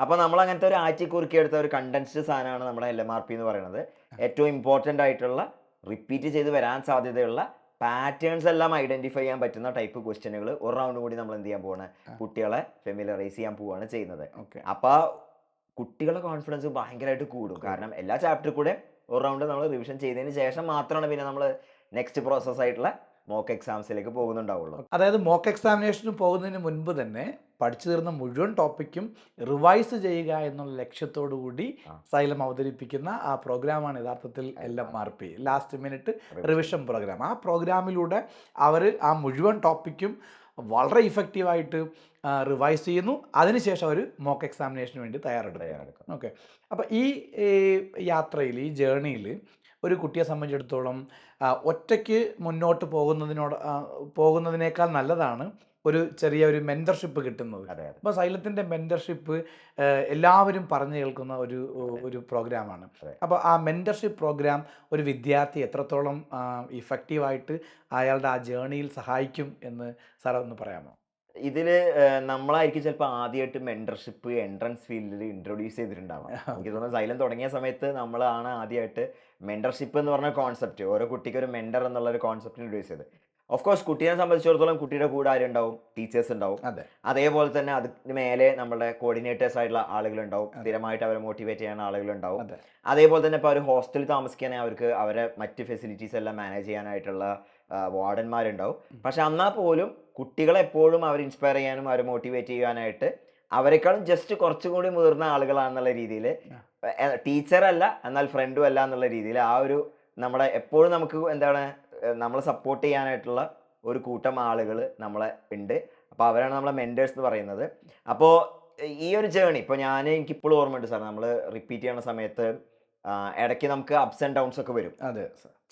അപ്പോൾ നമ്മൾ അങ്ങനത്തെ ഒരു ആറ്റി കുറുക്കിയെടുത്ത ഒരു കണ്ടൻസ്ഡ് സാധനമാണ് നമ്മുടെ LMRP എന്ന് പറയുന്നത്. ഏറ്റവും ഇമ്പോർട്ടൻ്റ് ആയിട്ടുള്ള റിപ്പീറ്റ് ചെയ്ത് വരാൻ സാധ്യതയുള്ള പാറ്റേൺസ് എല്ലാം ഐഡന്റിഫൈ ചെയ്യാൻ പറ്റുന്ന ടൈപ്പ് ക്വസ്റ്റ്യനുകൾ ഒരു റൗണ്ട് കൂടി നമ്മൾ എന്ത് ചെയ്യാൻ പോവാണ്, കുട്ടികളെ ഫെമിലറൈസ് ചെയ്യാൻ പോവാണ് ചെയ്യുന്നത്. അപ്പോൾ കുട്ടികളുടെ കോൺഫിഡൻസ് ഭയങ്കരമായിട്ട് കൂടും. കാരണം എല്ലാ ചാപ്റ്റർ കൂടെ ഒരു റൗണ്ട് നമ്മൾ റിവിഷൻ ചെയ്തതിന് ശേഷം മാത്രമാണ് പിന്നെ നമ്മൾ നെക്സ്റ്റ് പ്രോസസ് ആയിട്ടുള്ള മോക്ക് എക്സാംസിലേക്ക് പോകുന്നുണ്ടാവുള്ളൂ. അതായത് മോക്ക് എക്സാമിനേഷന് പോകുന്നതിന് മുൻപ് തന്നെ പഠിച്ചു തീർന്ന മുഴുവൻ ടോപ്പിക്കും റിവൈസ് ചെയ്യുക എന്നുള്ള ലക്ഷ്യത്തോടു കൂടി സൈലം അവതരിപ്പിക്കുന്ന ആ പ്രോഗ്രാമാണ് യഥാർത്ഥത്തിൽ LMRP, last minute revision program. ആ പ്രോഗ്രാമിലൂടെ അവർ ആ മുഴുവൻ ടോപ്പിക്കും വളരെ ഇഫക്റ്റീവായിട്ട് റിവൈസ് ചെയ്യുന്നു. അതിനുശേഷം അവർ മോക്ക് എക്സാമിനേഷന് വേണ്ടി തയ്യാറെടുക്കും. ഓക്കെ. അപ്പോൾ ഈ യാത്രയിൽ, ഈ ജേർണിയിൽ ഒരു കുട്ടിയെ സംബന്ധിച്ചിടത്തോളം ഒറ്റയ്ക്ക് മുന്നോട്ട് പോകുന്നതിനേക്കാൾ നല്ലതാണ് ഒരു മെൻറ്റർഷിപ്പ് കിട്ടുന്നത്. അപ്പോൾ സൈലത്തിൻ്റെ മെൻറ്റർഷിപ്പ് എല്ലാവരും പറഞ്ഞു കേൾക്കുന്ന ഒരു പ്രോഗ്രാമാണ്. അപ്പോൾ ആ മെൻറ്റർഷിപ്പ് പ്രോഗ്രാം ഒരു വിദ്യാർത്ഥി എത്രത്തോളം ഇഫക്റ്റീവായിട്ട് അയാളുടെ ആ ജേർണിയിൽ സഹായിക്കും എന്ന് സാർ ഒന്ന് പറയാമോ? ഇതിൽ നമ്മളായിരിക്കും ചിലപ്പോൾ ആദ്യമായിട്ട് മെൻറ്റർഷിപ്പ് എൻട്രൻസ് ഫീൽഡിൽ ഇൻട്രൊഡ്യൂസ് ചെയ്തിട്ടുണ്ടാവാം. എനിക്ക് തോന്നുന്നു സൈലം തുടങ്ങിയ സമയത്ത് നമ്മളാണ് ആദ്യമായിട്ട് മെൻറ്റർഷിപ്പ് എന്ന് പറഞ്ഞ കോൺസെപ്റ്റ്, ഓരോ കുട്ടിക്ക് ഒരു മെൻറ്റർ എന്നുള്ള ഒരു കോൺസെപ്റ്റ് ഇൻട്രൊഡ്യൂസ് ചെയ്ത്. ഓഫ് കോഴ്സ് കുട്ടിയെ സംബന്ധിച്ചിടത്തോളം കുട്ടിയുടെ കൂടെ ആരുണ്ടാവും, ടീച്ചേഴ്സ് ഉണ്ടാവും. അതേപോലെ തന്നെ അതിന് മേലെ നമ്മുടെ കോർഡിനേറ്റേഴ്സ് ആയിട്ടുള്ള ആളുകളുണ്ടാവും, സ്ഥിരമായിട്ട് അവരെ മോട്ടിവേറ്റ് ചെയ്യുന്ന ആളുകളുണ്ടാവും. അതേപോലെ തന്നെ ഇപ്പോൾ ഒരു ഹോസ്റ്റലിൽ താമസിക്കുകയാണെങ്കിൽ അവർക്ക് അവരെ മറ്റ് ഫെസിലിറ്റീസ് എല്ലാം മാനേജ് ചെയ്യാനായിട്ടുള്ള വാർഡന്മാരുണ്ടാവും. പക്ഷെ എന്നാൽ പോലും കുട്ടികളെ എപ്പോഴും അവർ ഇൻസ്പയർ ചെയ്യാനും അവരെ മോട്ടിവേറ്റ് ചെയ്യാനായിട്ട് അവരെക്കാളും ജസ്റ്റ് കുറച്ചുകൂടി മുതിർന്ന ആളുകളാണെന്നുള്ള രീതിയിൽ, ടീച്ചറല്ല എന്നാൽ ഫ്രണ്ടും അല്ല എന്നുള്ള രീതിയിൽ ആ ഒരു നമ്മുടെ എപ്പോഴും നമുക്ക് എന്താണ് നമ്മളെ സപ്പോർട്ട് ചെയ്യാനായിട്ടുള്ള ഒരു കൂട്ടം ആളുകൾ നമ്മളെ ഉണ്ട്. അപ്പോൾ അവരാണ് നമ്മളെ മെൻറ്റേഴ്സ് എന്ന് പറയുന്നത്. അപ്പോൾ ഈ ഒരു ജേർണി ഇപ്പോൾ എനിക്കിപ്പോഴും ഓർമ്മയുണ്ട് സാർ, നമ്മൾ റിപ്പീറ്റ് ചെയ്യുന്ന സമയത്ത് ഇടയ്ക്ക് നമുക്ക് അപ്സ് ആൻഡ് ഡൗൺസ് ഒക്കെ വരും.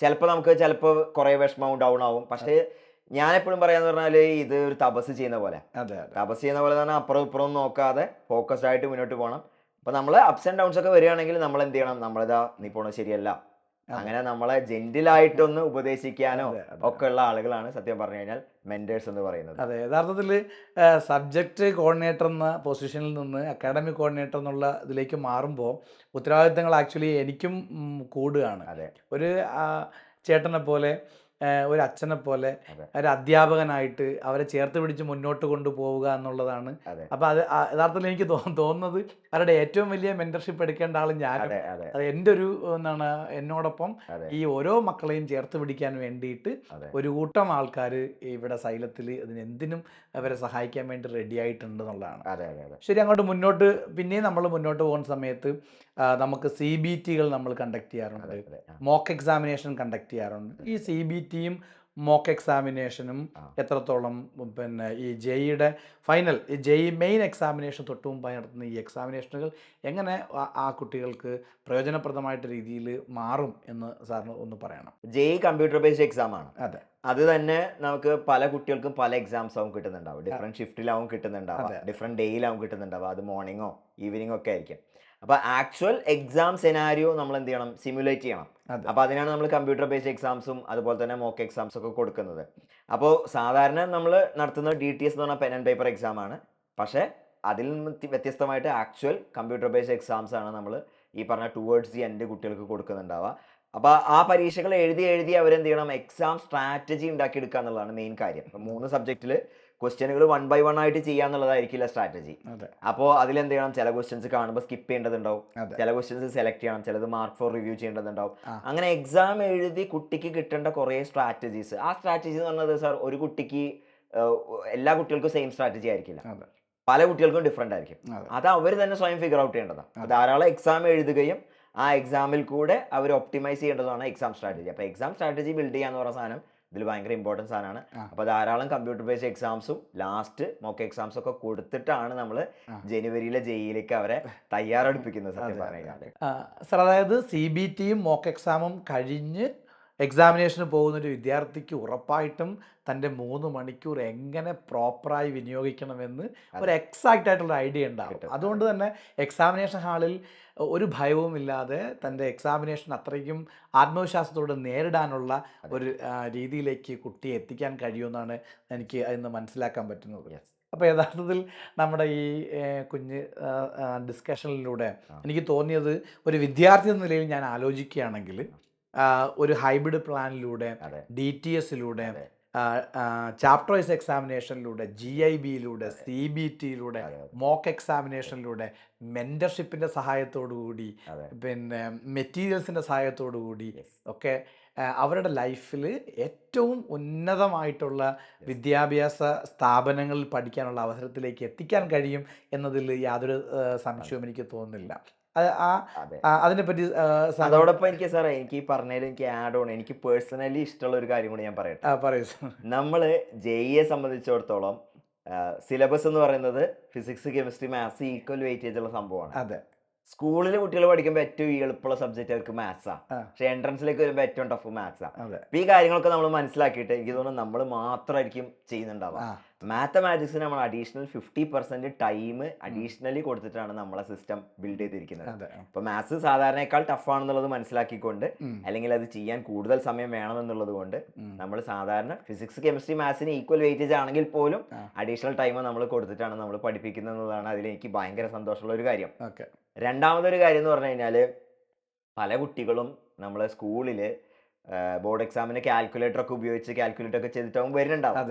ചിലപ്പോൾ കുറേ വിഷമവും ഡൗൺ ആവും. പക്ഷേ ഞാൻ എപ്പോഴും പറയാന്ന് പറഞ്ഞാൽ ഇത് ഒരു തപസ് ചെയ്യുന്ന പോലെ തന്നെ അപ്പുറം ഇപ്പുറം നോക്കാതെ ഫോക്കസ്ഡ് ആയിട്ട് മുന്നോട്ട് പോകണം. അപ്പോൾ നമ്മൾ അപ്സ് ആൻഡ് ഡൗൺസ് ഒക്കെ വരികയാണെങ്കിൽ നമ്മൾ എന്ത് ചെയ്യണം, നമ്മളിതാ നീ പോണത് ശരിയല്ല, അങ്ങനെ നമ്മളെ ജെന്റിലായിട്ടൊന്ന് ഉപദേശിക്കാനോ ഒക്കെ ഉള്ള ആളുകളാണ് സത്യം പറഞ്ഞു കഴിഞ്ഞാൽ മെന്റേഴ്സ് എന്ന് പറയുന്നത്. അതെ, യഥാർത്ഥത്തിൽ സബ്ജക്റ്റ് കോർഡിനേറ്റർ എന്ന പൊസിഷനിൽ നിന്ന് അക്കാഡമിക് കോർഡിനേറ്റർ എന്നുള്ള ഇതിലേക്ക് മാറുമ്പോൾ ഉത്തരവാദിത്തങ്ങൾ ആക്ച്വലി എനിക്കും കൂടുകയാണ്. ഒരു ചേട്ടനെ പോലെ, ഒരു അച്ഛനെ പോലെ, ഒരു അധ്യാപകനായിട്ട് അവരെ ചേർത്ത് പിടിച്ച് മുന്നോട്ട് കൊണ്ടുപോവുക എന്നുള്ളതാണ്. അപ്പോൾ അത് യഥാർത്ഥത്തിൽ എനിക്ക് തോന്നുന്നത് അവരുടെ ഏറ്റവും വലിയ മെന്റർഷിപ്പ് എടുക്കേണ്ട ആൾ ഞാനും. അത് എൻ്റെ ഒരു എന്നോടൊപ്പം ഈ ഓരോ മക്കളെയും ചേർത്ത് പിടിക്കാൻ വേണ്ടിയിട്ട് ഒരു കൂട്ടം ആൾക്കാർ ഇവിടെ സൈലത്തിൽ എന്തിനും അവരെ സഹായിക്കാൻ വേണ്ടി റെഡി ആയിട്ടുണ്ട് എന്നുള്ളതാണ്. ശരി, അങ്ങോട്ട് പിന്നെയും നമ്മൾ മുന്നോട്ട് പോകുന്ന സമയത്ത് നമുക്ക് CBTകൾ നമ്മൾ കണ്ടക്ട് ചെയ്യാറുണ്ട്, മോക്ക് എക്സാമിനേഷൻ കണ്ടക്ട് ചെയ്യാറുണ്ട്. ഈ CBTയും മോക്ക് എക്സാമിനേഷനും എത്രത്തോളം ഈ ജെഇയുടെ ഫൈനൽ ജെഇ മെയിൻ എക്സാമിനേഷൻ തൊട്ട് മുമ്പായി നടത്തുന്ന ഈ എക്സാമിനേഷനുകൾ എങ്ങനെ ആ കുട്ടികൾക്ക് പ്രയോജനപ്രദമായിട്ട് രീതിയിൽ മാറും എന്ന് സാറിന് ഒന്ന് പറയണം. ജെഇ കമ്പ്യൂട്ടർ ബേസ്ഡ് എക്സാം ആണ്. അത് തന്നെ നമുക്ക് പല കുട്ടികൾക്കും പല എക്സാംസ് ആവും കിട്ടുന്നുണ്ടാവും. Different ഷിഫ്റ്റിലാവും കിട്ടുന്നുണ്ടാവുക, different ഡേയിലാവും കിട്ടുന്നുണ്ടാവുക. അത് മോർണിംഗോ ഈവനിങ്ങോ ഒക്കെ ആയിരിക്കും. അപ്പോൾ ആക്ച്വൽ എക്സാം സെനാരിയോ നമ്മൾ എന്ത് ചെയ്യണം, സിമുലേറ്റ് ചെയ്യണം. അപ്പോൾ അതിനാണ് നമ്മൾ കമ്പ്യൂട്ടർ ബേസ്ഡ് എക്സാംസും അതുപോലെ തന്നെ മോക്ക് എക്സാംസ് ഒക്കെ കൊടുക്കുന്നത്. അപ്പോൾ സാധാരണ നമ്മൾ നടത്തുന്ന DTS എന്ന് പറഞ്ഞാൽ പെൻ ആൻഡ് പേപ്പർ എക്സാം ആണ്. പക്ഷേ അതിൽ നിന്ന് വ്യത്യസ്തമായിട്ട് ആക്ച്വൽ കമ്പ്യൂട്ടർ ബേസ്ഡ് എക്സാംസ് ആണ് നമ്മൾ ഈ പറഞ്ഞ ടുവേർഡ്സ് ദി എൻഡ് കുട്ടികൾക്ക് കൊടുക്കുന്നുണ്ടാവുക. അപ്പോൾ ആ പരീക്ഷകൾ എഴുതി അവരെന്ത് ചെയ്യണം, എക്സാം സ്ട്രാറ്റജി ഉണ്ടാക്കിയെടുക്കുക എന്നുള്ളതാണ് മെയിൻ കാര്യം. അപ്പോൾ 3 സബ്ജക്റ്റിൽ ക്വസ്റ്റ്യനുകൾ 1 by 1 ആയിട്ട് ചെയ്യാന്നുള്ളതായിരിക്കില്ല സ്ട്രാറ്റജി. അപ്പോൾ അതിലെന്ത് ചെയ്യണം, ചില ക്വസ്റ്റ്യൻസ് കാണുമ്പോൾ സ്കിപ്പ് ചെയ്യേണ്ടതുണ്ടാവും, ചില ക്വസ്റ്റ്യൻസ് സെലക്ട് ചെയ്യണം, ചിലത് മാർക്ക് ഫോർ റിവ്യൂ ചെയ്യേണ്ടതുണ്ടാവും. അങ്ങനെ എക്സാം എഴുതി കുട്ടിക്ക് കിട്ടേണ്ട കുറേ സ്ട്രാറ്റജീസ്. ആ സ്ട്രാറ്റജി എന്ന് പറഞ്ഞത് സാർ ഒരു കുട്ടിക്ക് എല്ലാ കുട്ടികൾക്കും സെയിം സ്ട്രാറ്റജി ആയിരിക്കില്ല, പല കുട്ടികൾക്കും ഡിഫറെൻ്റ് ആയിരിക്കും. അത് അവർ തന്നെ സ്വയം ഫിഗർ ഔട്ട് ചെയ്യേണ്ടതാണ്. ധാരാളം എക്സാം എഴുതുകയും ആ എക്സാമിൽ കൂടെ അവർ ഒപ്റ്റിമൈസ് ചെയ്യേണ്ടതാണ് എക്സാം സ്ട്രാറ്റജി. അപ്പോൾ എക്സാം സ്ട്രാറ്റജി ബിൽഡ് ചെയ്യാന്ന് പറയുന്ന സാധനം ഇതിൽ ഭയങ്കര ഇമ്പോർട്ടൻസ് സാധനമാണ്. ആ. അപ്പോൾ ധാരാളം കമ്പ്യൂട്ടർ ബേസ്ഡ് എക്സാംസും ലാസ്റ്റ് മോക്ക് എക്സാംസും ഒക്കെ കൊടുത്തിട്ടാണ് നമ്മൾ ആ. ജനുവരിയിലെ ജെയിലേക്ക് അവരെ തയ്യാറെടുപ്പിക്കുന്നത് സത്യം അതെ, പറഞ്ഞു അതെ, കഴിഞ്ഞാൽ. അതെ. സർ, അതായത് CBTയും മോക്ക് എക്സാമും കഴിഞ്ഞ് എക്സാമിനേഷന് പോകുന്നൊരു വിദ്യാർത്ഥിക്ക് ഉറപ്പായിട്ടും തൻ്റെ 3 മണിക്കൂർ എങ്ങനെ പ്രോപ്പറായി വിനിയോഗിക്കണമെന്ന് ഒരു എക്സാക്റ്റ് ആയിട്ടുള്ള ഐഡിയ ഉണ്ടാകും. കിട്ടും. അതുകൊണ്ട് തന്നെ എക്സാമിനേഷൻ ഹാളിൽ ഒരു ഭയവും ഇല്ലാതെ തൻ്റെ എക്സാമിനേഷൻ അത്രയ്ക്കും ആത്മവിശ്വാസത്തോടെ നേരിടാനുള്ള ഒരു രീതിയിലേക്ക് കുട്ടിയെ എത്തിക്കാൻ കഴിയുമെന്നാണ് എനിക്ക് അതിന്ന് മനസ്സിലാക്കാൻ പറ്റുന്നത്. Yes. അപ്പോൾ യഥാർത്ഥത്തിൽ നമ്മുടെ ഈ കുഞ്ഞ് ഡിസ്കഷനിലൂടെ എനിക്ക് തോന്നിയത്, ഒരു വിദ്യാർത്ഥി എന്ന നിലയിൽ ഞാൻ ആലോചിക്കുകയാണെങ്കിൽ ഒരു ഹൈബ്രിഡ് പ്ലാനിലൂടെ, അതെ. DTSലൂടെ, അതെ. ചാപ്റ്റർ വൈസ് എക്സാമിനേഷനിലൂടെ, GIBയിലൂടെ, CBTയിലൂടെ, അതെ, അതെ. മോക്ക് എക്സാമിനേഷനിലൂടെ, മെൻറ്റർഷിപ്പിൻ്റെ സഹായത്തോടുകൂടി, അതെ. പിന്നെ മെറ്റീരിയൽസിൻ്റെ സഹായത്തോടുകൂടി Yes. ഒക്കെ അവരുടെ ലൈഫിൽ ഏറ്റവും ഉന്നതമായിട്ടുള്ള വിദ്യാഭ്യാസ സ്ഥാപനങ്ങളിൽ പഠിക്കാനുള്ള അവസരത്തിലേക്ക് എത്തിക്കാൻ കഴിയും എന്നതിൽ യാതൊരു സംശയവും എനിക്ക് തോന്നുന്നില്ല. അതെ. അതിനെപ്പറ്റി അതോടൊപ്പം എനിക്ക് സാറേ, എനിക്ക് ഈ പറഞ്ഞതിൽ എനിക്ക് ആഡ് ഓൺ, എനിക്ക് പേഴ്സണലി ഇഷ്ടമുള്ള ഒരു കാര്യം കൂടി ഞാൻ പറയട്ടെ. പറയൂ. നമ്മൾ JEE സംബന്ധിച്ചിടത്തോളം സിലബസ് എന്ന് പറയുന്നത് physics, chemistry, maths equal weightage ഉള്ള സംഭവമാണ്. അതെ. സ്കൂളിൽ കുട്ടികൾ പഠിക്കുമ്പോൾ ഏറ്റവും എളുപ്പമുള്ള സബ്ജക്റ്റ് അവർക്ക് മാത്സാണ്. പക്ഷെ എൻട്രൻസിലേക്ക് വരുമ്പോൾ ഏറ്റവും ടഫ് മാത്സാണ്. അതെ. അപ്പോൾ ഈ കാര്യങ്ങളൊക്കെ നമ്മൾ മനസ്സിലാക്കിയിട്ട് എനിക്ക് തോന്നുന്നു നമ്മൾ മാത്രമായിരിക്കും ചെയ്യുന്നുണ്ടാവുക. മാത്തമാറ്റിക്സിന് നമ്മൾ അഡീഷണൽ 50% ടൈം അഡീഷണലി കൊടുത്തിട്ടാണ് നമ്മളെ സിസ്റ്റം ബിൽഡ് ചെയ്തിരിക്കുന്നത്. അപ്പോൾ മാത്സ് സാധാരണയേക്കാൾ ടഫാണെന്നുള്ളത് മനസ്സിലാക്കിക്കൊണ്ട്, അല്ലെങ്കിൽ അത് ചെയ്യാൻ കൂടുതൽ സമയം വേണമെന്നുള്ളത് കൊണ്ട് നമ്മൾ സാധാരണ ഫിസിക്സ്, കെമിസ്ട്രി, മാത്സിന് ഈക്വൽ വെയിറ്റേജ് ആണെങ്കിൽ പോലും അഡീഷണൽ ടൈം നമ്മൾ കൊടുത്തിട്ടാണ് നമ്മൾ പഠിപ്പിക്കുന്നതാണ് അതിലെനിക്ക് ഭയങ്കര സന്തോഷമുള്ള ഒരു കാര്യം. രണ്ടാമതൊരു കാര്യം എന്ന് പറഞ്ഞു കഴിഞ്ഞാൽ, പല കുട്ടികളും നമ്മളെ സ്കൂളിൽ ബോർഡ് എക്സാമിന് കാൽക്കുലേറ്റർ ഒക്കെ ഉപയോഗിച്ച് കാൽക്കുലേറ്റ് ഒക്കെ ചെയ്തിട്ടാവും വരുന്നുണ്ടാവും.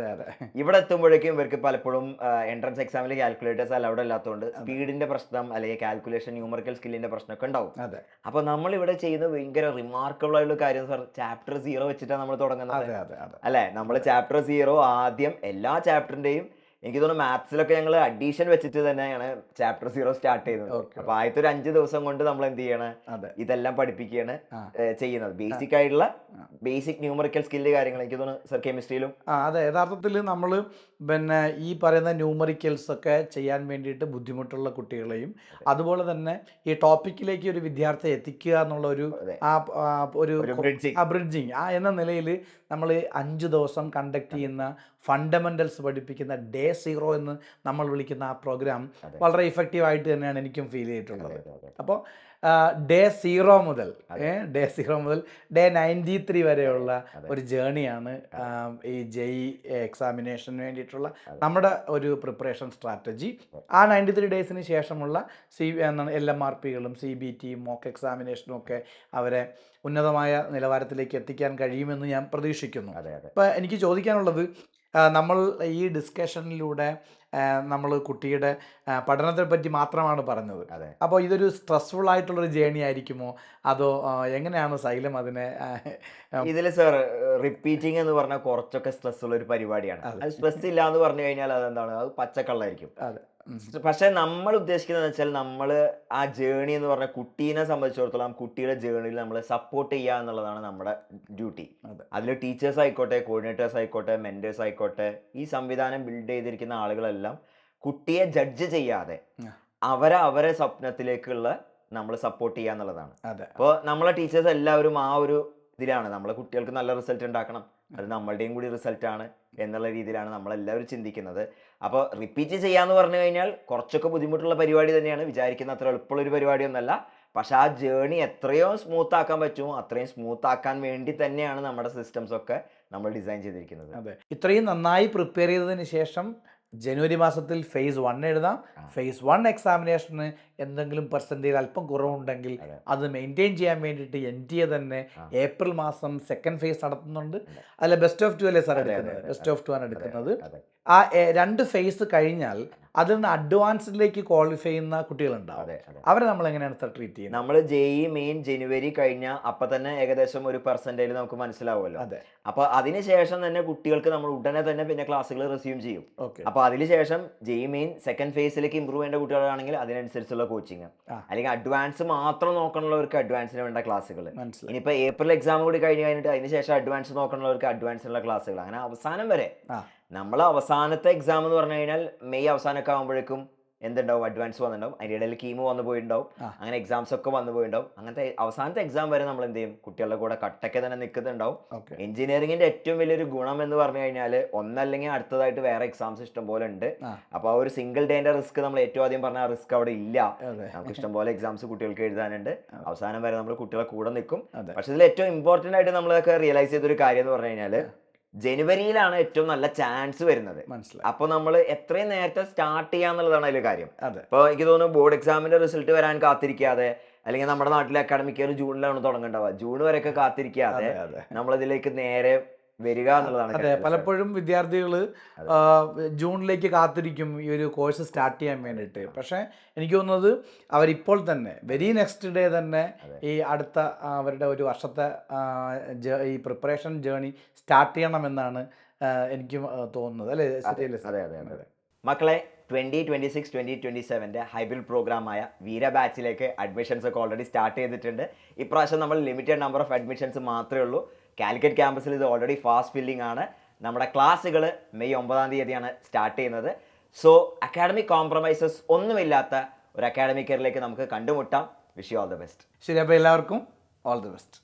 ഇവിടെ എത്തുമ്പോഴേക്കും ഇവർക്ക് പലപ്പോഴും എൻട്രൻസ് എക്സാമിൽ കാൽക്കുലേറ്റേഴ്സ് അലൗഡ് അല്ലാത്തതുകൊണ്ട് സ്പീഡിന്റെ പ്രശ്നം അല്ലെങ്കിൽ കാൽക്കുലേഷൻ ന്യൂമറിക്കൽ സ്കില്ലിന്റെ പ്രശ്നമൊക്കെ ഉണ്ടാവും. അപ്പോൾ നമ്മൾ ഇവിടെ ചെയ്യുന്ന ഭയങ്കര റിമാർക്കബിൾ ആയിട്ടുള്ള കാര്യം സാർ, ചാപ്റ്റർ 0 വെച്ചിട്ടാണ് നമ്മൾ തുടങ്ങുന്നത് അല്ലേ? നമ്മൾ ചാപ്റ്റർ 0 ആദ്യം എല്ലാ ചാപ്റ്ററിന്റെയും, എനിക്ക് തോന്നുന്നു മാത്സിലൊക്കെ ഞങ്ങൾ അഡീഷൻ വെച്ചിട്ട് തന്നെയാണ് ചാപ്റ്റർ 0 സ്റ്റാർട്ട് ചെയ്യുന്നത്. അപ്പൊ ആദ്യത്തെ ഒരു 5 ദിവസം കൊണ്ട് നമ്മൾ എന്ത് ചെയ്യണം, ഇതെല്ലാം പഠിപ്പിക്കുകയാണ് ചെയ്യുന്നത്. ബേസിക് ആയിട്ടുള്ള ബേസിക് ന്യൂമറിക്കൽ സ്കില്ല് കാര്യങ്ങൾ എനിക്ക് തോന്നുന്നു സർ കെമിസ്ട്രിയിലും. അതെ, യഥാർത്ഥത്തിൽ നമ്മൾ പിന്നെ ഈ പറയുന്ന ന്യൂമറിക്കൽസ് ഒക്കെ ചെയ്യാൻ വേണ്ടിയിട്ട് ബുദ്ധിമുട്ടുള്ള കുട്ടികളെയും അതുപോലെ തന്നെ ഈ ടോപ്പിക്കിലേക്ക് ഒരു വിദ്യാർത്ഥിയെ എത്തിക്കുക എന്നുള്ള ഒരു ബ്രിഡ്ജിങ് എന്ന നിലയിൽ നമ്മൾ 5 ദിവസം കണ്ടക്ട് ചെയ്യുന്ന ഫണ്ടമെന്റൽസ് പഠിപ്പിക്കുന്ന ഡേ 0 എന്ന് നമ്മൾ വിളിക്കുന്ന ആ പ്രോഗ്രാം വളരെ ഇഫക്റ്റീവായിട്ട് തന്നെയാണ് എനിക്കും ഫീൽ ചെയ്തിട്ടുള്ളത്. അപ്പോൾ ഡേ 0 മുതൽ ഡേ 93 വരെയുള്ള ഒരു ജേണിയാണ് ഈ JEE എക്സാമിനേഷന് വേണ്ടിയിട്ടുള്ള നമ്മുടെ ഒരു പ്രിപ്പറേഷൻ സ്ട്രാറ്റജി. ആ 93 ഡേയ്സിന് ശേഷമുള്ള LMRPകളും CBTയും മോക്ക് എക്സാമിനേഷനും ഒക്കെ അവരെ ഉന്നതമായ നിലവാരത്തിലേക്ക് എത്തിക്കാൻ കഴിയുമെന്ന് ഞാൻ പ്രതീക്ഷിക്കുന്നു. അപ്പോൾ എനിക്ക് ചോദിക്കാനുള്ളത്, നമ്മൾ ഈ ഡിസ്കഷനിലൂടെ നമ്മൾ കുട്ടിയുടെ പഠനത്തെ പറ്റി മാത്രമാണ് പറഞ്ഞത്. അപ്പോൾ ഇതൊരു സ്ട്രെസ്ഫുൾ ആയിട്ടുള്ളൊരു ജേണി ആയിരിക്കുമോ, അതോ എങ്ങനെയാണ് സൈലം അതിനെ? ഇതിൽ സാർ റിപ്പീറ്റിംഗ് എന്ന് പറഞ്ഞാൽ കുറച്ചൊക്കെ സ്ട്രെസ് ഉള്ള ഒരു പരിപാടിയാണ്. അത് സ്ട്രെസ് ഇല്ല എന്ന് പറഞ്ഞു കഴിഞ്ഞാൽ അതെന്താണ്, അത് പച്ചക്കള്ളായിരിക്കും. പക്ഷെ നമ്മൾ ഉദ്ദേശിക്കുന്നത് വെച്ചാൽ, നമ്മൾ ആ ജേണി എന്ന് പറഞ്ഞ കുട്ടീനെ സംബന്ധിച്ചിടത്തോളം കുട്ടിയുടെ ജേണിയിൽ നമ്മൾ സപ്പോർട്ട് ചെയ്യുക എന്നുള്ളതാണ് നമ്മുടെ ഡ്യൂട്ടി. അതിൽ ടീച്ചേഴ്സ് ആയിക്കോട്ടെ, കോർഡിനേറ്റേഴ്സ് ആയിക്കോട്ടെ, മെന്റേഴ്സ് ആയിക്കോട്ടെ, ഈ സംവിധാനം ബിൽഡ് ചെയ്തിരിക്കുന്ന ആളുകളെല്ലാം കുട്ടിയെ ജഡ്ജ് ചെയ്യാതെ അവരെ സ്വപ്നത്തിലേക്കുള്ള നമ്മൾ സപ്പോർട്ട് ചെയ്യുക എന്നുള്ളതാണ്. അപ്പോൾ നമ്മളെ ടീച്ചേഴ്സ് എല്ലാവരും ആ ഒരു ഇതിലാണ്, നമ്മളെ കുട്ടികൾക്ക് നല്ല റിസൾട്ട് ഉണ്ടാക്കണം, അത് നമ്മളുടെയും കൂടി റിസൾട്ടാണ് എന്നുള്ള രീതിയിലാണ് നമ്മളെല്ലാവരും ചിന്തിക്കുന്നത്. അപ്പോൾ റിപ്പീറ്റ് ചെയ്യാന്ന് പറഞ്ഞു കഴിഞ്ഞാൽ കുറച്ചൊക്കെ ബുദ്ധിമുട്ടുള്ള പരിപാടി തന്നെയാണ്, വിചാരിക്കുന്ന അത്ര എളുപ്പമുള്ളൊരു പരിപാടിയൊന്നുമല്ല. പക്ഷെ ആ ജേണി എത്രയോ സ്മൂത്ത് ആക്കാൻ പറ്റുമോ അത്രയും സ്മൂത്ത് ആക്കാൻ വേണ്ടി തന്നെയാണ് നമ്മുടെ സിസ്റ്റംസ് ഒക്കെ നമ്മൾ ഡിസൈൻ ചെയ്തിരിക്കുന്നത്. ഇത്രയും നന്നായി പ്രിപ്പയർ ചെയ്തതിന് ശേഷം ജനുവരി മാസത്തിൽ phase 1 എഴുതാം. phase 1 എക്സാമിനേഷന് എന്തെങ്കിലും പെർസെൻറ്റേജ് അല്പം കുറവുണ്ടെങ്കിൽ അത് മെയിൻറ്റെയിൻ ചെയ്യാൻ വേണ്ടിയിട്ട് NTA തന്നെ ഏപ്രിൽ മാസം 2nd phase നടത്തുന്നുണ്ട്. അതിൽ ബെസ്റ്റ് ഓഫ് 2 അല്ലേ സാർ എടുക്കുന്നത്? ബെസ്റ്റ് ഓഫ് 2 ആണ് എടുക്കുന്നത്. ആ 2 phase കഴിഞ്ഞാൽ അതിൽ നിന്ന് അഡ്വാൻസിലേക്ക് ക്വാളിഫൈ ചെയ്യുന്ന കുട്ടികളുണ്ടാവും. അതെ അതെ. അവരെ നമ്മൾ എങ്ങനെയാണ് ട്രീറ്റ് ചെയ്യുന്നത്? നമ്മൾ ജെഇ മെയിൻ ജനുവരി കഴിഞ്ഞ അപ്പം തന്നെ ഏകദേശം ഒരു പെർസെൻറ്റേജ് നമുക്ക് മനസ്സിലാവുമല്ലോ. അതെ. അപ്പോൾ അതിനുശേഷം തന്നെ കുട്ടികൾക്ക് നമ്മൾ ഉടനെ തന്നെ പിന്നെ ക്ലാസ്സുകൾ റിസ്യൂം ചെയ്യും. ഓക്കെ. അപ്പോൾ അതിനുശേഷം ജെഇ മെയിൻ സെക്കൻഡ് ഫേസിലേക്ക് ഇമ്പ്രൂവ് ചെയ്യേണ്ട കുട്ടികളാണെങ്കിൽ അതിനനുസരിച്ചുള്ള കോച്ചിങ്, ആ. അല്ലെങ്കിൽ അഡ്വാൻസ് മാത്രം നോക്കണുള്ളവർക്ക് അഡ്വാൻസിന് വേണ്ട ക്ലാസ്സുകൾ. മനസ്സിലായി. ഇനിയിപ്പോൾ ഏപ്രിൽ എക്സാം കൂടി കഴിഞ്ഞിട്ട് അതിനുശേഷം അഡ്വാൻസ് നോക്കണുള്ളവർക്ക് അഡ്വാൻസിനുള്ള ക്ലാസ്സുകൾ, അങ്ങനെ അവസാനം വരെ. ആ. നമ്മൾ അവസാനത്തെ എക്സാം എന്ന് പറഞ്ഞു കഴിഞ്ഞാൽ മെയ് അവസാനമൊക്കെ ആകുമ്പോഴേക്കും എന്തുണ്ടാവും, അഡ്വാൻസ് വന്നിട്ടുണ്ടാവും, അതിൻ്റെ ഇടയിൽ കീമ് വന്നു പോയിട്ടുണ്ടാവും, ആ. അങ്ങനെ എക്സാംസ് ഒക്കെ വന്നു പോയിട്ടുണ്ടാവും. അങ്ങനത്തെ അവസാനത്തെ എക്സാം വരെ നമ്മൾ എന്ത് ചെയ്യും, കുട്ടികളുടെ കൂടെ കട്ടയ്ക്ക് തന്നെ നിൽക്കുന്നുണ്ടാവും. ഓക്കെ. എഞ്ചിനീയറിംഗിന്റെ ഏറ്റവും വലിയൊരു ഗുണം എന്ന് പറഞ്ഞു കഴിഞ്ഞാൽ ഒന്നല്ലെങ്കിൽ അടുത്തതായിട്ട് വേറെ എക്സാംസ് ഇഷ്ടം പോലെ ഉണ്ട്. ആ. അപ്പോൾ ആ ഒരു സിംഗിൾ ഡേന്റെ റിസ്ക് നമ്മൾ ഏറ്റവും ആദ്യം പറഞ്ഞ റിസ്ക് അവിടെ ഇല്ല. അതെ. നമുക്ക് ഇഷ്ടംപോലെ എക്സാംസ് കുട്ടികൾക്ക് എഴുതാനുണ്ട്. അവസാനം വരെ നമ്മൾ കുട്ടികളെ കൂടെ നിൽക്കും. അതെ. പക്ഷെ ഇതിൽ ഏറ്റവും ഇമ്പോർട്ടൻ്റ് ആയിട്ട് നമ്മളൊക്കെ റിയലൈസ് ചെയ്തൊരു കാര്യം എന്ന് പറഞ്ഞു കഴിഞ്ഞാൽ ജനുവരിയിലാണ് ഏറ്റവും നല്ല ചാൻസ് വരുന്നത്. മനസ്സിലായി. അപ്പോൾ നമ്മൾ എത്രയും നേരത്തെ സ്റ്റാർട്ട് ചെയ്യാന്നുള്ളതാണ് അതിൽ കാര്യം. അതെ. ഇപ്പോൾ എനിക്ക് തോന്നുന്നു ബോർഡ് എക്സാമിന്റെ റിസൾട്ട് വരാൻ കാത്തിരിക്കാതെ, അല്ലെങ്കിൽ നമ്മുടെ നാട്ടിലെ അക്കാഡമിക് ഇയർ ജൂണിലാണ് തുടങ്ങേണ്ടത്, ജൂൺ വരെയൊക്കെ കാത്തിരിക്കാതെ അതെ. അതെ. നമ്മളിതിലേക്ക് നേരെ വരിക എന്നുള്ളതാണ് അതെ. കാര്യം. പലപ്പോഴും വിദ്യാർത്ഥികൾ ജൂണിലേക്ക് കാത്തിരിക്കും ഈ ഒരു കോഴ്സ് സ്റ്റാർട്ട് ചെയ്യാൻ വേണ്ടിയിട്ട്. പക്ഷേ എനിക്ക് തോന്നുന്നത് അവരിപ്പോൾ തന്നെ വെരി നെക്സ്റ്റ് ഡേ തന്നെ ഈ അടുത്ത അവരുടെ ഒരു വർഷത്തെ ഈ പ്രിപ്പറേഷൻ ജേണി സ്റ്റാർട്ട് ചെയ്യണമെന്നാണ് എനിക്കും തോന്നുന്നത്. അല്ലേ? ശരിയല്ലേ? അതെ അതെ അതെ. മക്കളെ, 2026 2027 ഹൈബ്രിഡ് പ്രോഗ്രാമായ വീര ബാച്ചിലേക്ക് അഡ്മിഷൻസ് ഒക്കെ ഓൾറെഡി സ്റ്റാർട്ട് ചെയ്തിട്ടുണ്ട്. ഇപ്രാവശ്യം നമ്മൾ ലിമിറ്റഡ് നമ്പർ ഓഫ് അഡ്മിഷൻസ് മാത്രമേ ഉള്ളൂ. കാലിക്കറ്റ് ക്യാമ്പസിൽ ഇത് ഓൾറെഡി ഫാസ്റ്റ് ഫില്ലിംഗ് ആണ്. നമ്മുടെ ക്ലാസ്സുകൾ മെയ് 9-ാം തീയതിയാണ് സ്റ്റാർട്ട് ചെയ്യുന്നത്. സോ അക്കാഡമിക് കോംപ്രമൈസസ് ഒന്നുമില്ലാത്ത ഒരു അക്കാഡമിക് ഇയറിലേക്ക് നമുക്ക് കണ്ടുമുട്ടാം. Wish you all the best. ശരി. അപ്പോൾ എല്ലാവർക്കും ഓൾ ദി ബെസ്റ്റ്.